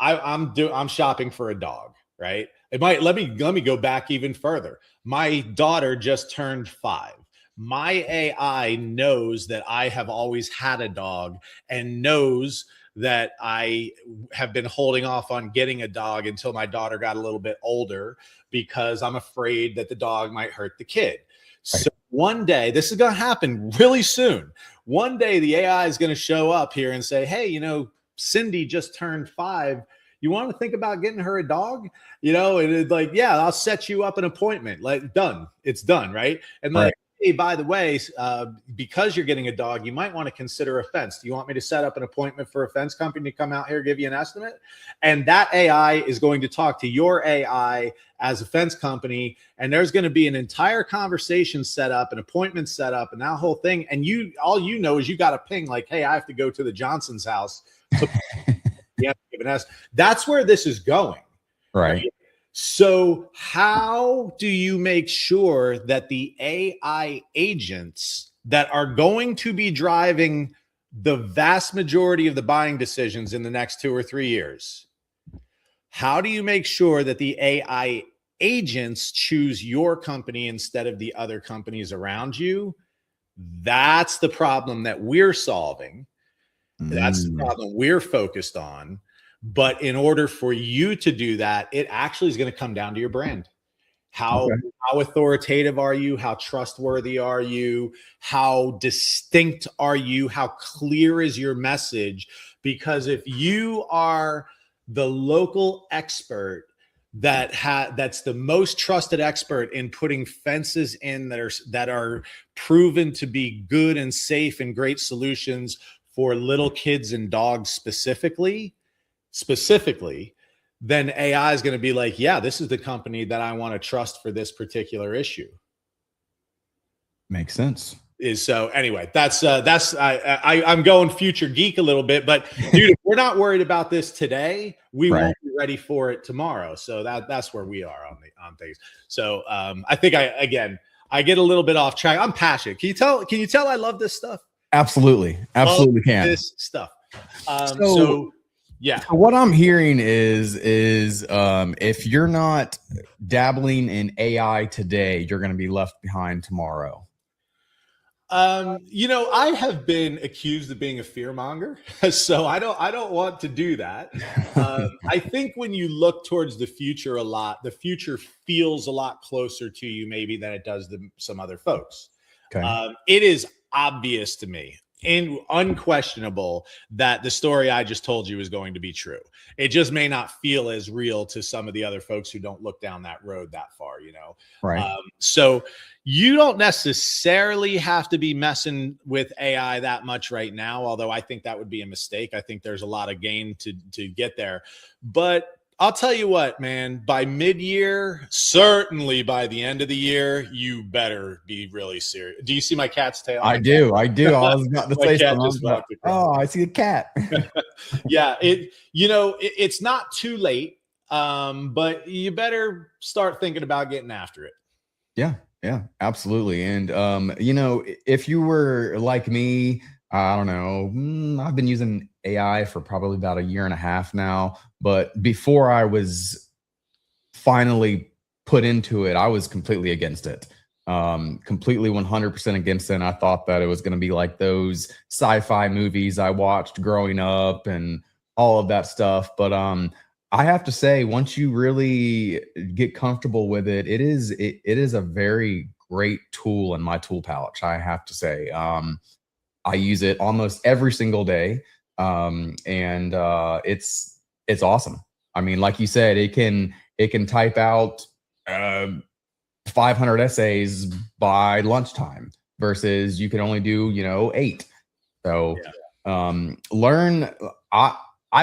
[SPEAKER 3] I'm shopping for a dog, right? It might, let me go back even further. My daughter just turned 5. My AI knows that I have always had a dog and knows that I have been holding off on getting a dog until my daughter got a little bit older, because I'm afraid that the dog might hurt the kid. Right. So one day, this is going to happen really soon. One day the AI is going to show up here and say, hey, Cindy just turned 5. You want to think about getting her a dog? And it's like, yeah, I'll set you up an appointment. Like, done. It's done, right? And like, hey, by the way, because you're getting a dog, you might want to consider a fence. Do you want me to set up an appointment for a fence company to come out here, give you an estimate? And that AI is going to talk to your AI as a fence company, and there's going to be an entire conversation set up, an appointment set up, and that whole thing. And all you know is you got a ping like, hey, I have to go to the Johnson's house. That's where this is going. Right. So how do you make sure that the AI agents that are going to be driving the vast majority of the buying decisions in the next 2 or 3 years, how do you make sure that the AI agents choose your company instead of the other companies around you? That's the problem that we're solving. That's the problem we're focused on. But in order for you to do that, it actually is going to come down to your brand. How authoritative are you? How trustworthy are you? How distinct are you? How clear is your message? Because if you are the local expert that's the most trusted expert in putting fences in that are proven to be good and safe and great solutions for little kids and dogs specifically, then AI is going to be like, yeah, this is the company that I want to trust for this particular issue.
[SPEAKER 2] Makes sense.
[SPEAKER 3] is so anyway, I'm going future geek a little bit, but dude, if we're not worried about this today, we
[SPEAKER 2] Right.
[SPEAKER 3] won't be ready for it tomorrow. So that's where we are on things. So I think I get a little bit off track. I'm passionate. Can you tell I love this stuff?
[SPEAKER 2] Absolutely can.
[SPEAKER 3] This stuff. Yeah.
[SPEAKER 2] So what I'm hearing is if you're not dabbling in AI today, you're going to be left behind tomorrow.
[SPEAKER 3] I have been accused of being a fearmonger, so I don't want to do that. I think when you look towards the future a lot, the future feels a lot closer to you maybe than it does to some other folks.
[SPEAKER 2] Okay.
[SPEAKER 3] It is obvious to me and unquestionable that the story I just told you is going to be true. It just may not feel as real to some of the other folks who don't look down that road that far,
[SPEAKER 2] Right.
[SPEAKER 3] So you don't necessarily have to be messing with AI that much right now, although I think that would be a mistake. I think there's a lot of gain to get there. But I'll tell you what, man, by mid-year, certainly by the end of the year, you better be really serious. Do you see my cat's tail?
[SPEAKER 2] I do. I was about to say something. Oh, I see a cat.
[SPEAKER 3] Yeah, it's not too late, but you better start thinking about getting after it.
[SPEAKER 2] Yeah, absolutely. And if you were like me, I don't know, I've been using AI for probably about a year and a half now, but before I was finally put into it, I was completely against it. Completely 100% against it. And I thought that it was going to be like those sci-fi movies I watched growing up and all of that stuff. But I have to say, once you really get comfortable with it, it is a very great tool in my tool pouch, I have to say. I use it almost every single day. And it's awesome. I mean, like you said, it can type out 500 essays by lunchtime versus you can only do 8. So I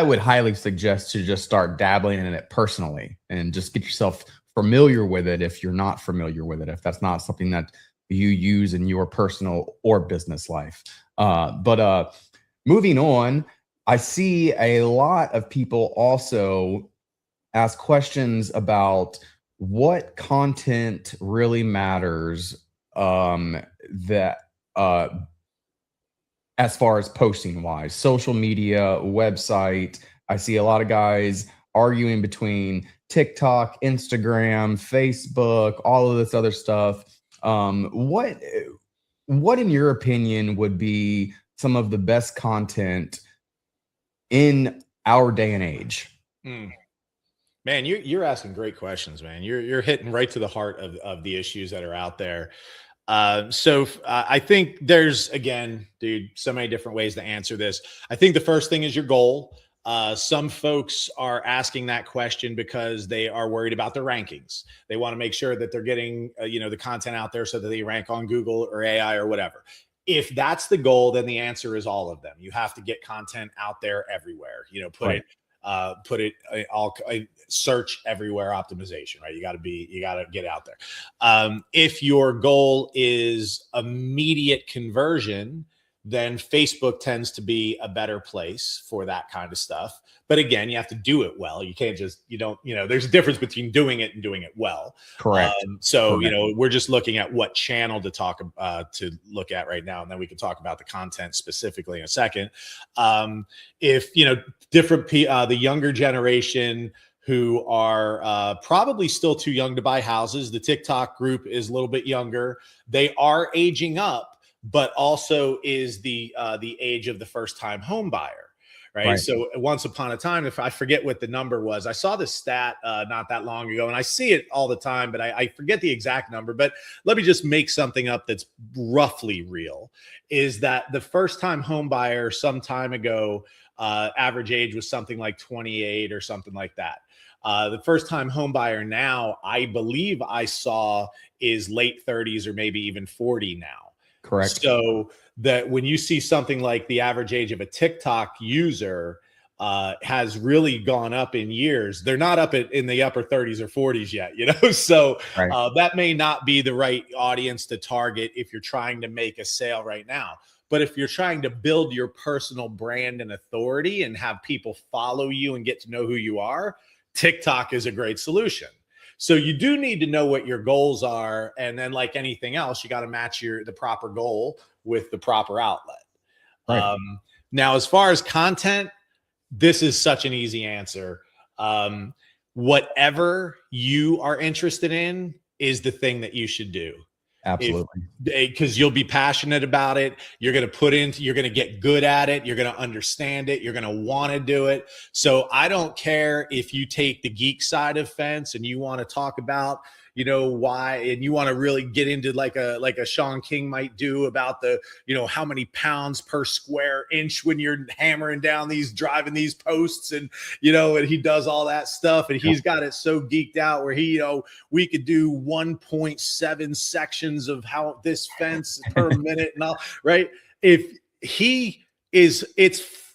[SPEAKER 2] would highly suggest to just start dabbling in it personally and just get yourself familiar with it if you're not familiar with it, if that's not something that you use in your personal or business life. But moving on, I see a lot of people also ask questions about what content really matters that as far as posting wise, social media, website. I see a lot of guys arguing between TikTok, Instagram, Facebook, all of this other stuff. What in your opinion would be some of the best content in our day and age?
[SPEAKER 3] Man, you're asking great questions, man. You're hitting right to the heart of the issues that are out there. So I think there's, again, dude, so many different ways to answer this. I think the first thing is your goal. Some folks are asking that question because they are worried about their rankings. They want to make sure that they're getting, the content out there so that they rank on Google or AI or whatever. If that's the goal, then the answer is all of them. You have to get content out there everywhere. Put it all search everywhere optimization, right? You got to get out there. If your goal is immediate conversion, then Facebook tends to be a better place for that kind of stuff. But again, you have to do it well. You can't just, there's a difference between doing it and doing it well.
[SPEAKER 2] Correct.
[SPEAKER 3] Correct. We're just looking at what channel to look at right now. And then we can talk about the content specifically in a second. If, the younger generation who are probably still too young to buy houses, the TikTok group is a little bit younger. They are aging up, but also is the age of the first-time home buyer, right? So once upon a time, if I forget what the number was, I saw this stat not that long ago, and I see it all the time, but I forget the exact number. But let me just make something up that's roughly real, is that the first-time home buyer some time ago, average age was something like 28 or something like that. The first-time home buyer now, I believe I saw, is late 30s or maybe even 40 now.
[SPEAKER 2] Correct.
[SPEAKER 3] So that when you see something like the average age of a TikTok user has really gone up in years. They're not up in the upper 30s or 40s yet, you know? So
[SPEAKER 2] Right.
[SPEAKER 3] that may not be the right audience to target if you're trying to make a sale right now. But if you're trying to build your personal brand and authority and have people follow you and get to know who you are, TikTok is a great solution. So you do need to know what your goals are. And then like anything else, you got to match the proper goal with the proper outlet.
[SPEAKER 2] Right.
[SPEAKER 3] Now, as far as content, this is such an easy answer. Whatever you are interested in is the thing that you should do.
[SPEAKER 2] Absolutely.
[SPEAKER 3] Because you'll be passionate about it. You're going to get good at it. You're going to understand it. You're going to want to do it. So I don't care if you take the geek side of fence and you want to talk about, you know, why, and you want to really get into like a Sean King might do about the, you know, how many pounds per square inch when you're driving these posts, and, you know, and he does all that stuff, and he's got it so geeked out where he, you know, we could do 1.7 sections of how this fence per minute and all, right? It's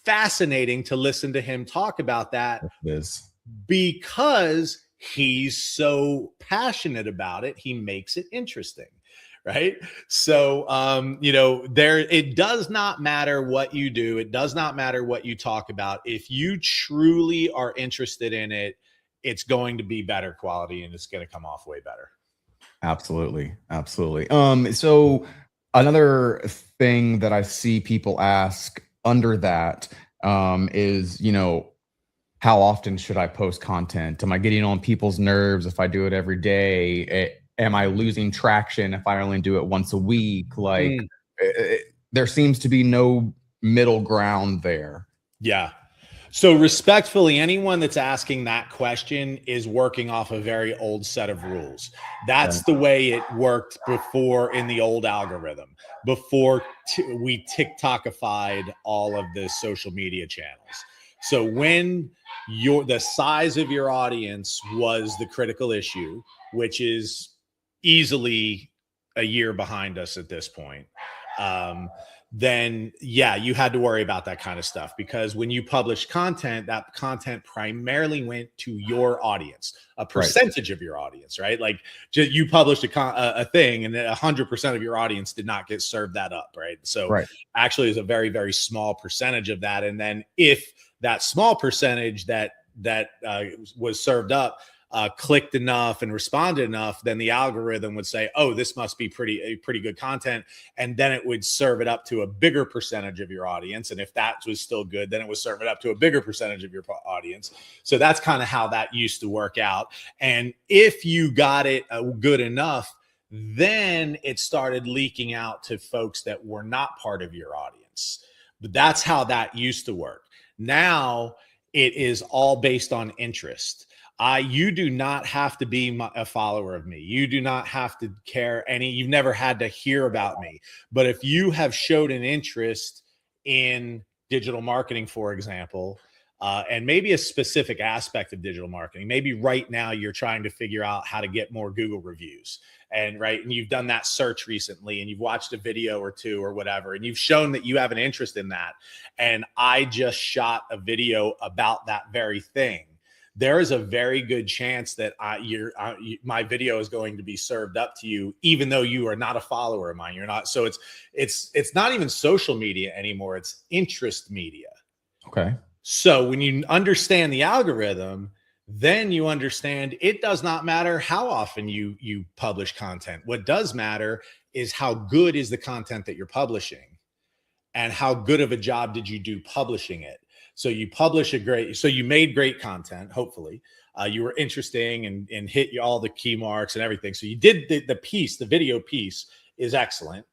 [SPEAKER 3] fascinating to listen to him talk about that.
[SPEAKER 2] It is.
[SPEAKER 3] Because he's so passionate about it, he makes it interesting, right? So, you know, it does not matter what you do. It does not matter what you talk about. If you truly are interested in it, it's going to be better quality and it's going to come off way better.
[SPEAKER 2] Absolutely. Absolutely. So another thing that I see people ask under that is, you know, how often should I post content? Am I getting on people's nerves if I do it every day? Am I losing traction if I only do it once a week? Like, there seems to be no middle ground there.
[SPEAKER 3] Yeah. So respectfully, anyone that's asking that question is working off a very old set of rules. That's the way it worked before in the old algorithm, before we TikTokified all of the social media channels. So when the size of your audience was the critical issue, which is easily a year behind us at this point, then yeah, you had to worry about that kind of stuff, because when you published content, that content primarily went to your audience, a percentage of your audience, right? Like you published a thing and 100% of your audience did not get served that up, right? So actually it's a very, very small percentage of that. And then if that small percentage that was served up clicked enough and responded enough, then the algorithm would say, oh, this must be pretty good content. And then it would serve it up to a bigger percentage of your audience. And if that was still good, then it would serve it up to a bigger percentage of your audience. So that's kind of how that used to work out. And if you got it good enough, then it started leaking out to folks that were not part of your audience. But that's how that used to work. Now it is all based on interest. You do not have to be a follower of me. You do not have to care you've never had to hear about me. But if you have showed an interest in digital marketing, for example, and maybe a specific aspect of digital marketing, maybe right now you're trying to figure out how to get more Google reviews. And you've done that search recently and you've watched a video or two or whatever, and you've shown that you have an interest in that. And I just shot a video about that very thing. There is a very good chance that my video is going to be served up to you, even though you are not a follower of mine. You're not. So it's not even social media anymore. It's interest media.
[SPEAKER 2] Okay.
[SPEAKER 3] So when you understand the algorithm, then you understand it does not matter how often you publish content. What does matter is how good is the content that you're publishing and how good of a job did you do publishing it. So you you made great content, hopefully. You were interesting and hit all the key marks and everything. So you did the video piece is excellent.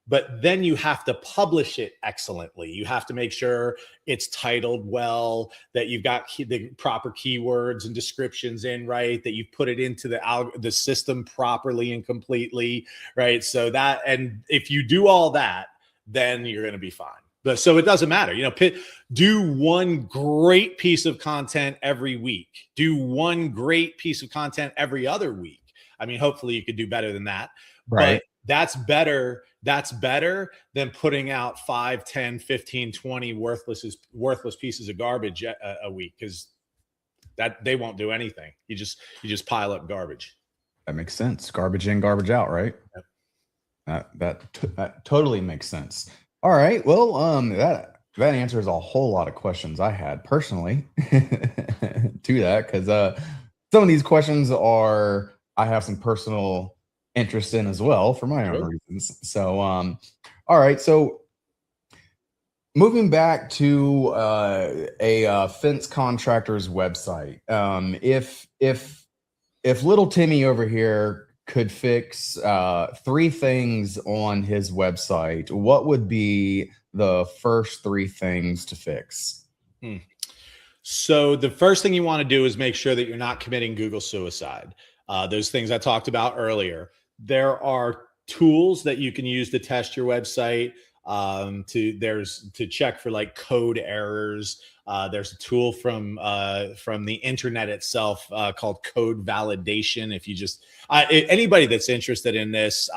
[SPEAKER 3] But then you have to publish it excellently. You have to make sure it's titled well, that you've got the proper keywords and descriptions in, right? That you've put it into the system properly and completely, right? So and if you do all that, then you're going to be fine. But so it doesn't matter, do one great piece of content every week. Do one great piece of content every other week. I mean, hopefully you could do better than that.
[SPEAKER 2] Right.
[SPEAKER 3] But that's better that's better than putting out 5, 10, 15, 20 worthless pieces of garbage a week, because that they won't do anything. You just pile up garbage.
[SPEAKER 2] That makes sense. Garbage in, garbage out, right?
[SPEAKER 3] Yep.
[SPEAKER 2] That totally makes sense. All right. Well, that answers a whole lot of questions I had personally to that, because some of these questions I have some personal interest in as well for my own reasons. So, all right. So moving back to a fence contractor's website, if little Timmy over here could fix 3 things on his website, what would be the first 3 things to fix?
[SPEAKER 3] So the first thing you want to do is make sure that you're not committing Google suicide. Those things I talked about earlier. There are tools that you can use to test your website. To check for like code errors. There's a tool from the internet itself called code validation. If you just anybody that's interested in this,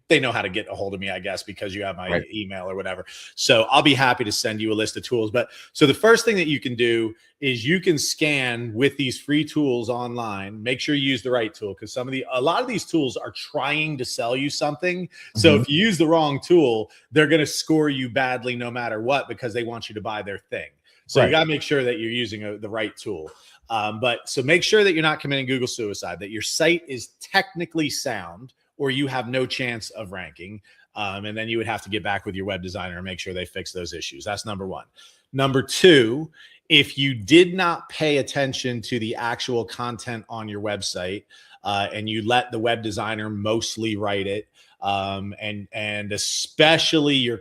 [SPEAKER 3] they know how to get a hold of me, I guess, because you have my email or whatever. So I'll be happy to send you a list of tools. But so the first thing that you can do is you can scan with these free tools online. Make sure you use the right tool, because a lot of these tools are trying to sell you something. So if you use the wrong tool, they're going to score you badly no matter what, because they want you to buy their thing. So you got to make sure that you're using the right tool. But so make sure that you're not committing Google suicide, that your site is technically sound, or you have no chance of ranking. And then you would have to get back with your web designer and make sure they fix those issues. That's number 1. Number 2, if you did not pay attention to the actual content on your website, and you let the web designer mostly write it, and especially your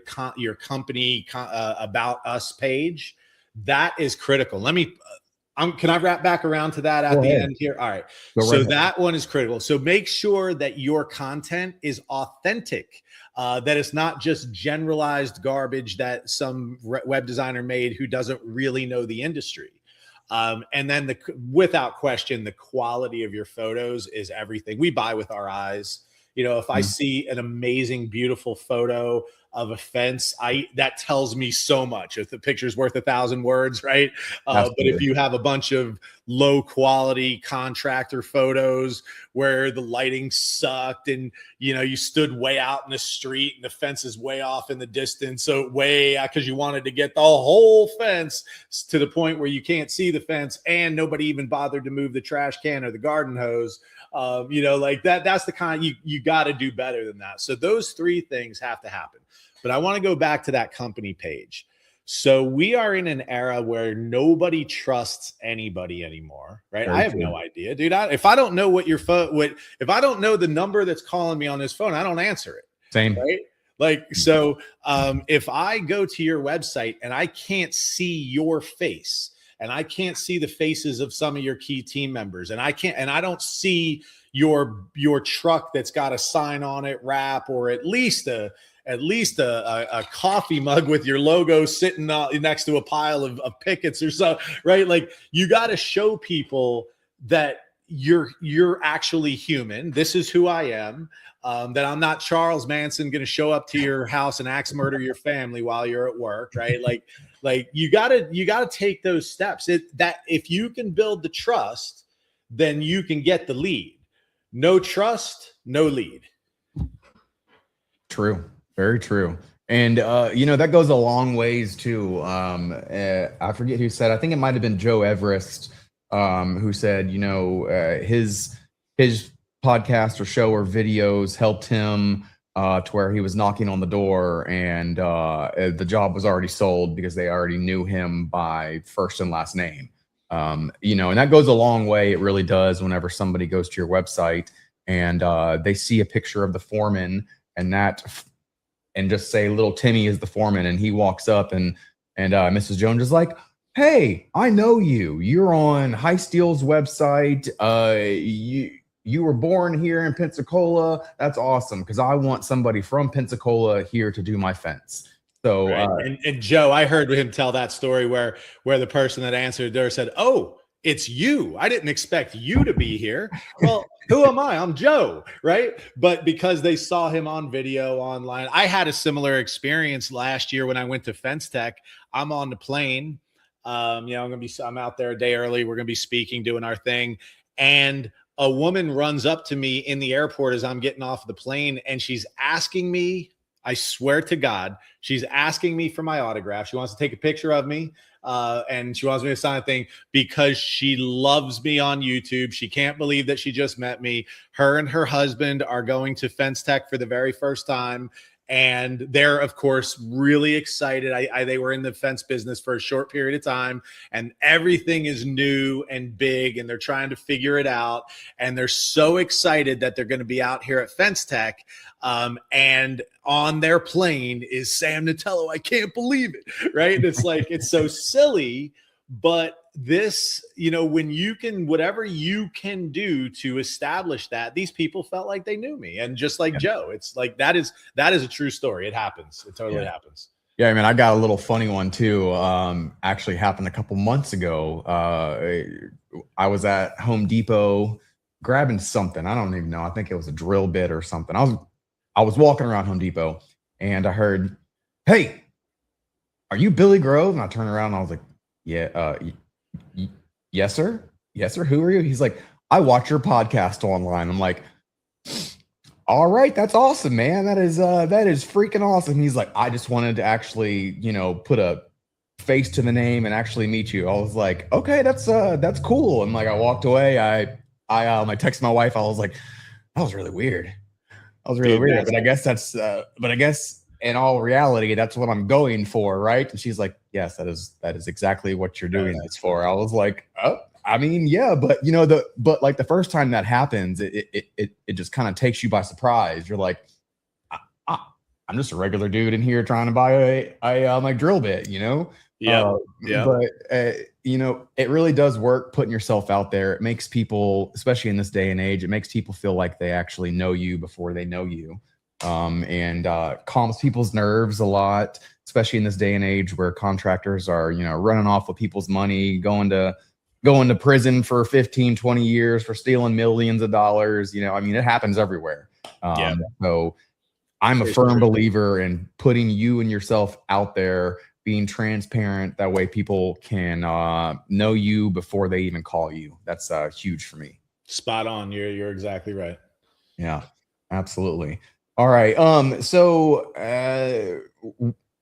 [SPEAKER 3] company about us page, that is critical. Can I wrap back around to that at the end here? All right. So that one is critical. So make sure that your content is authentic, that it's not just generalized garbage that some web designer made who doesn't really know the industry. And then without question, the quality of your photos is everything. We buy with our eyes. If I see an amazing, beautiful photo of a fence, that tells me so much. If the picture's worth 1,000 words, right? But if you have a bunch of low quality contractor photos where the lighting sucked, and you stood way out in the street and the fence is way off in the distance, so because you wanted to get the whole fence to the point where you can't see the fence, and nobody even bothered to move the trash can or the garden hose, like that's the kind you got to do better than that. So those 3 things have to happen. But I want to go back to that company page. So we are in an era where nobody trusts anybody anymore, right? I have no idea, dude. If I don't know what your phone, if I don't know the number that's calling me on this phone, I don't answer it.
[SPEAKER 2] Same.
[SPEAKER 3] Right? Like, so if I go to your website and I can't see your face, and I can't see the faces of some of your key team members, and I don't see your truck that's got a sign on it, wrap, or at least a coffee mug with your logo sitting next to a pile of pickets or so, right? Like, you got to show people that you're actually human. This is who I am. That I'm not Charles Manson going to show up to your house and axe murder your family while you're at work, right? Like you gotta take those steps. That if you can build the trust, then you can get the lead. No trust, no lead.
[SPEAKER 2] True. Very true. And, that goes a long ways too. I forget who said, I think it might've been Joe Everest, who said, his podcast or show or videos helped him to where he was knocking on the door, and the job was already sold because they already knew him by first and last name. And that goes a long way. It really does. Whenever somebody goes to your website and they see a picture of the foreman and just say little Timmy is the foreman, and he walks up and Mrs. Jones is like, "Hey, I know you. You're on High Steel's website. You were born here in Pensacola. That's awesome, because I want somebody from Pensacola here to do my fence." So,
[SPEAKER 3] right. And Joe, I heard him tell that story where the person that answered there said, "Oh, it's you. I didn't expect you to be here. Well, who am I? I'm Joe, right? But because they saw him on video online, I had a similar experience last year when I went to Fence Tech. I'm on the plane. I'm out there a day early. We're gonna be speaking, doing our thing, and a woman runs up to me in the airport as I'm getting off the plane, and she's asking me. I swear to God, she's asking me for my autograph. She wants to take a picture of me. And she wants me to sign a thing because she loves me on YouTube. She can't believe that she just met me. Her and her husband are going to Fence Tech for the very first time. And they're, of course, really excited. They were in the fence business for a short period of time, and everything is new and big, and they're trying to figure it out. And they're so excited that they're going to be out here at Fence Tech. And on their plane is Sam Natello. I can't believe it, right? And it's like, it's so silly, but this, when you can, whatever you can do to establish that, these people felt like they knew me. And just like Joe, it's like, that is a true story. It happens. It totally happens.
[SPEAKER 2] Yeah, I mean, I got a little funny one too. Actually happened a couple months ago. I was at Home Depot grabbing something. I don't even know. I think it was a drill bit or something. I was walking around Home Depot and I heard, "Hey, are you Billy Grove?" And I turned around and I was like, "Yeah, yes, sir. Yes, sir. Who are you?" He's like, "I watch your podcast online." I'm like, "All right, that's awesome, man. That is freaking awesome." He's like, "I just wanted to actually, put a face to the name and actually meet you." I was like, "Okay, that's cool." And like, I walked away. I texted my wife. I was like, "That was really weird. That was really weird." But I guess in all reality, that's what I'm going for, right? And she's like, "Yes, that is exactly what you're doing this for." I was like, "Oh, I mean, yeah, but but like the first time that happens, it just kind of takes you by surprise. You're like, I'm just a regular dude in here trying to buy a like drill bit,
[SPEAKER 3] Yeah.
[SPEAKER 2] But it really does work putting yourself out there. It makes people, especially in this day and age, it makes people feel like they actually know you before they know you. And calms people's nerves a lot, especially in this day and age where contractors are, running off with people's money, going to prison for 15, 20 years for stealing millions of dollars. I mean, it happens everywhere. So I'm a firm believer in putting you and yourself out there, being transparent. That way people can know you before they even call you. That's huge for me.
[SPEAKER 3] Spot on. You're exactly right.
[SPEAKER 2] Yeah, absolutely. All right. So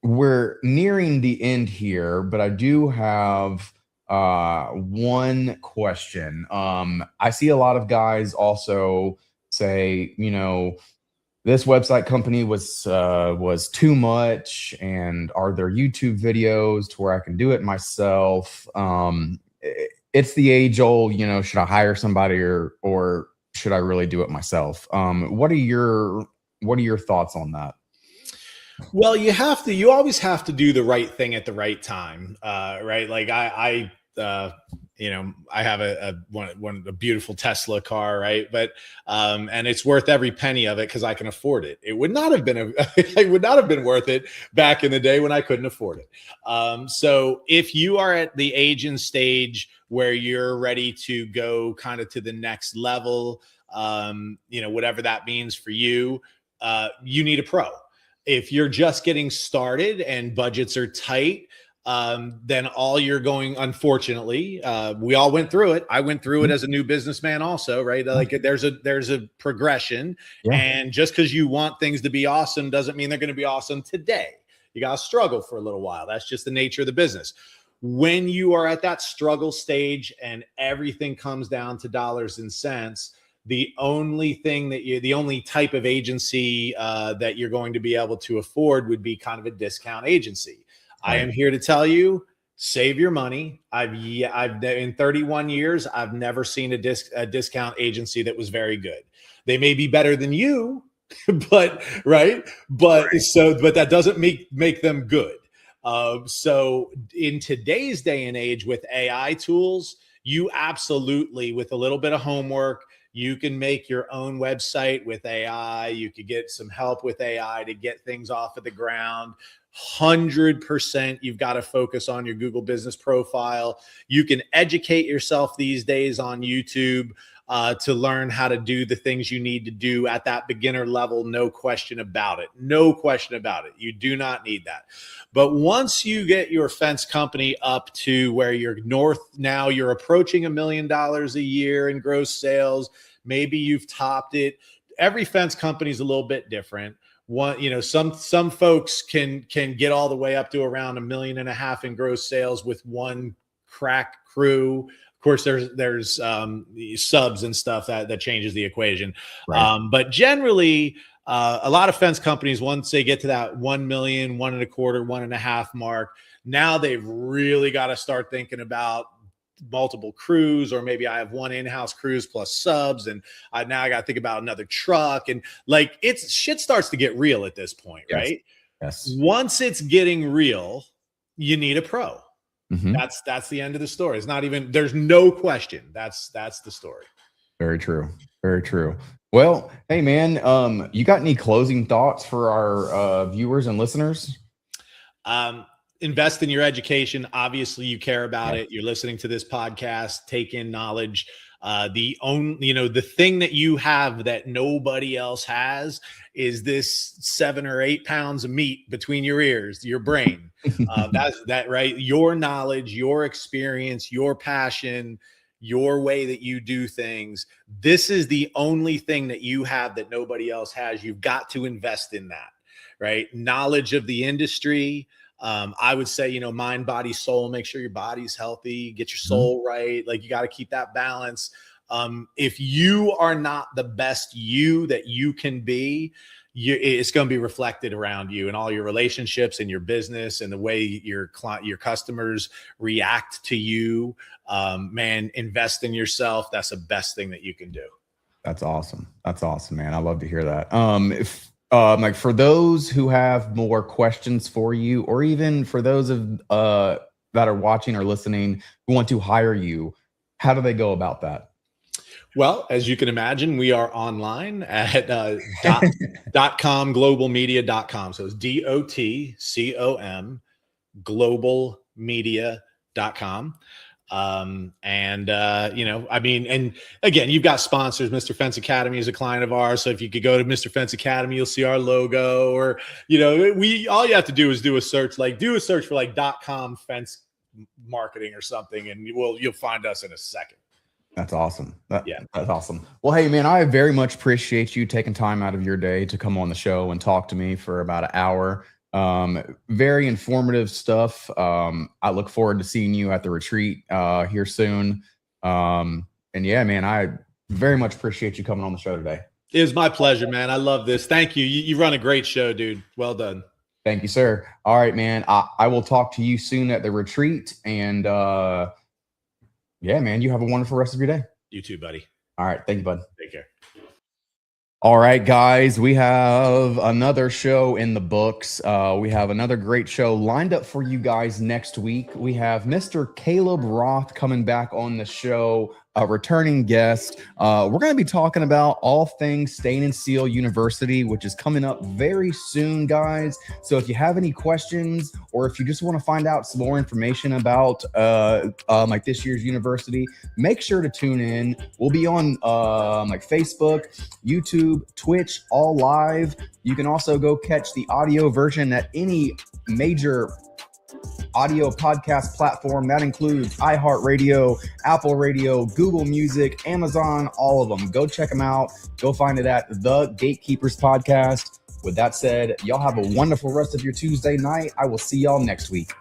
[SPEAKER 2] we're nearing the end here, but I do have one question. I see a lot of guys also say, this website company was too much, and are there YouTube videos to where I can do it myself? It's the age old, should I hire somebody or should I really do it myself? What are your thoughts on that?
[SPEAKER 3] Well, you always have to do the right thing at the right time. Right. Like I have a beautiful Tesla car, right? But and it's worth every penny of it because I can afford it. It would not have been it would not have been worth it back in the day when I couldn't afford it. So if you are at the age and stage where you're ready to go kind of to the next level, whatever that means for you, you need a pro. If you're just getting started and budgets are tight, then all you're going, unfortunately, we all went through it. I went through it as a new businessman also, right? Like there's a progression. Yeah. And just because you want things to be awesome doesn't mean they're going to be awesome today. You got to struggle for a little while. That's just the nature of the business. When you are at that struggle stage and everything comes down to dollars and cents, the only type of agency that you're going to be able to afford would be kind of a discount agency. Right. I am here to tell you, save your money. I've in 31 years, I've never seen a discount agency that was very good. They may be better than you, but that doesn't make them good. So in today's day and age with AI tools, you absolutely, with a little bit of homework, you can make your own website with AI. You could get some help with AI to get things off of the ground. 100% you've got to focus on your Google business profile. You can educate yourself these days on YouTube to learn how to do the things you need to do at that beginner level. No question about it. No question about it. You do not need that. But once you get your fence company up to where you're now you're approaching $1 million a year in gross sales. Maybe you've topped it. Every fence company is a little bit different. Some folks can get all the way up to around $1.5 million in gross sales with one crack crew. Of course, there's subs and stuff that changes the equation.
[SPEAKER 2] Right.
[SPEAKER 3] But generally, a lot of fence companies, once they get to that 1 million, 1.25, 1.5 mark, now they've really got to start thinking about multiple crews, or maybe I have one in-house crews plus subs, and now I got to think about another truck, and like shit starts to get real at this point,
[SPEAKER 2] Yes.
[SPEAKER 3] right?
[SPEAKER 2] Yes.
[SPEAKER 3] Once it's getting real, you need a pro.
[SPEAKER 2] Mm-hmm.
[SPEAKER 3] That's the end of the story. It's not even, there's no question. That's the story.
[SPEAKER 2] Very true. Very true. Well, hey man, you got any closing thoughts for our viewers and listeners?
[SPEAKER 3] Invest in your education. Obviously, you care about it. You're listening to this podcast. Take in knowledge. The thing that you have that nobody else has is this 7 or 8 pounds of meat between your ears, your brain. That's right? Your knowledge, your experience, your passion, your way that you do things. This is the only thing that you have that nobody else has. You've got to invest in that, right? Knowledge of the industry. I would say, mind, body, soul, make sure your body's healthy, get your soul right. Like, you got to keep that balance. If you are not the best you that you can be, it's going to be reflected around you and all your relationships and your business and the way your customers react to you. Man, invest in yourself. That's the best thing that you can do.
[SPEAKER 2] That's awesome. That's awesome, man. I love to hear that. Like for those who have more questions for you, or even for those that are watching or listening who want to hire you, how do they go about that?
[SPEAKER 3] Well, as you can imagine, we are online at .com, globalmedia.com. So it's DOTCOM, globalmedia.com. And again, you've got sponsors. Mr. Fence Academy is a client of ours. So if you could go to Mr. Fence Academy, you'll see our logo, or, all you have to do is do a search for like .com fence marketing or something, and you'll find us in a second.
[SPEAKER 2] That's awesome. That's awesome. Well, hey man, I very much appreciate you taking time out of your day to come on the show and talk to me for about an hour. Very informative stuff. I look forward to seeing you at the retreat here soon. And yeah, man, I very much appreciate you coming on the show today.
[SPEAKER 3] It was my pleasure, man. I love this. Thank you. You run a great show, dude. Well done.
[SPEAKER 2] Thank you, sir. All right, man. I will talk to you soon at the retreat, and yeah, man, you have a wonderful rest of your day.
[SPEAKER 3] You too, buddy.
[SPEAKER 2] All right. Thank you, bud.
[SPEAKER 3] Take care.
[SPEAKER 2] All right, guys, we have another show in the books. We have another great show lined up for you guys next week. We have Mr. Caleb Roth coming back on the show, a returning guest. We're going to be talking about all things Stain and Seal University, which is coming up very soon, guys. So if you have any questions, or if you just want to find out some more information about like this year's university, make sure to tune in. We'll be on like Facebook, YouTube, Twitch, all live. You can also go catch the audio version at any major audio podcast platform. That includes iHeartRadio, Apple Radio, Google Music, Amazon, all of them. Go check them out. Go find it at The Gatekeepers Podcast. With that said, y'all have a wonderful rest of your Tuesday night. I will see y'all next week.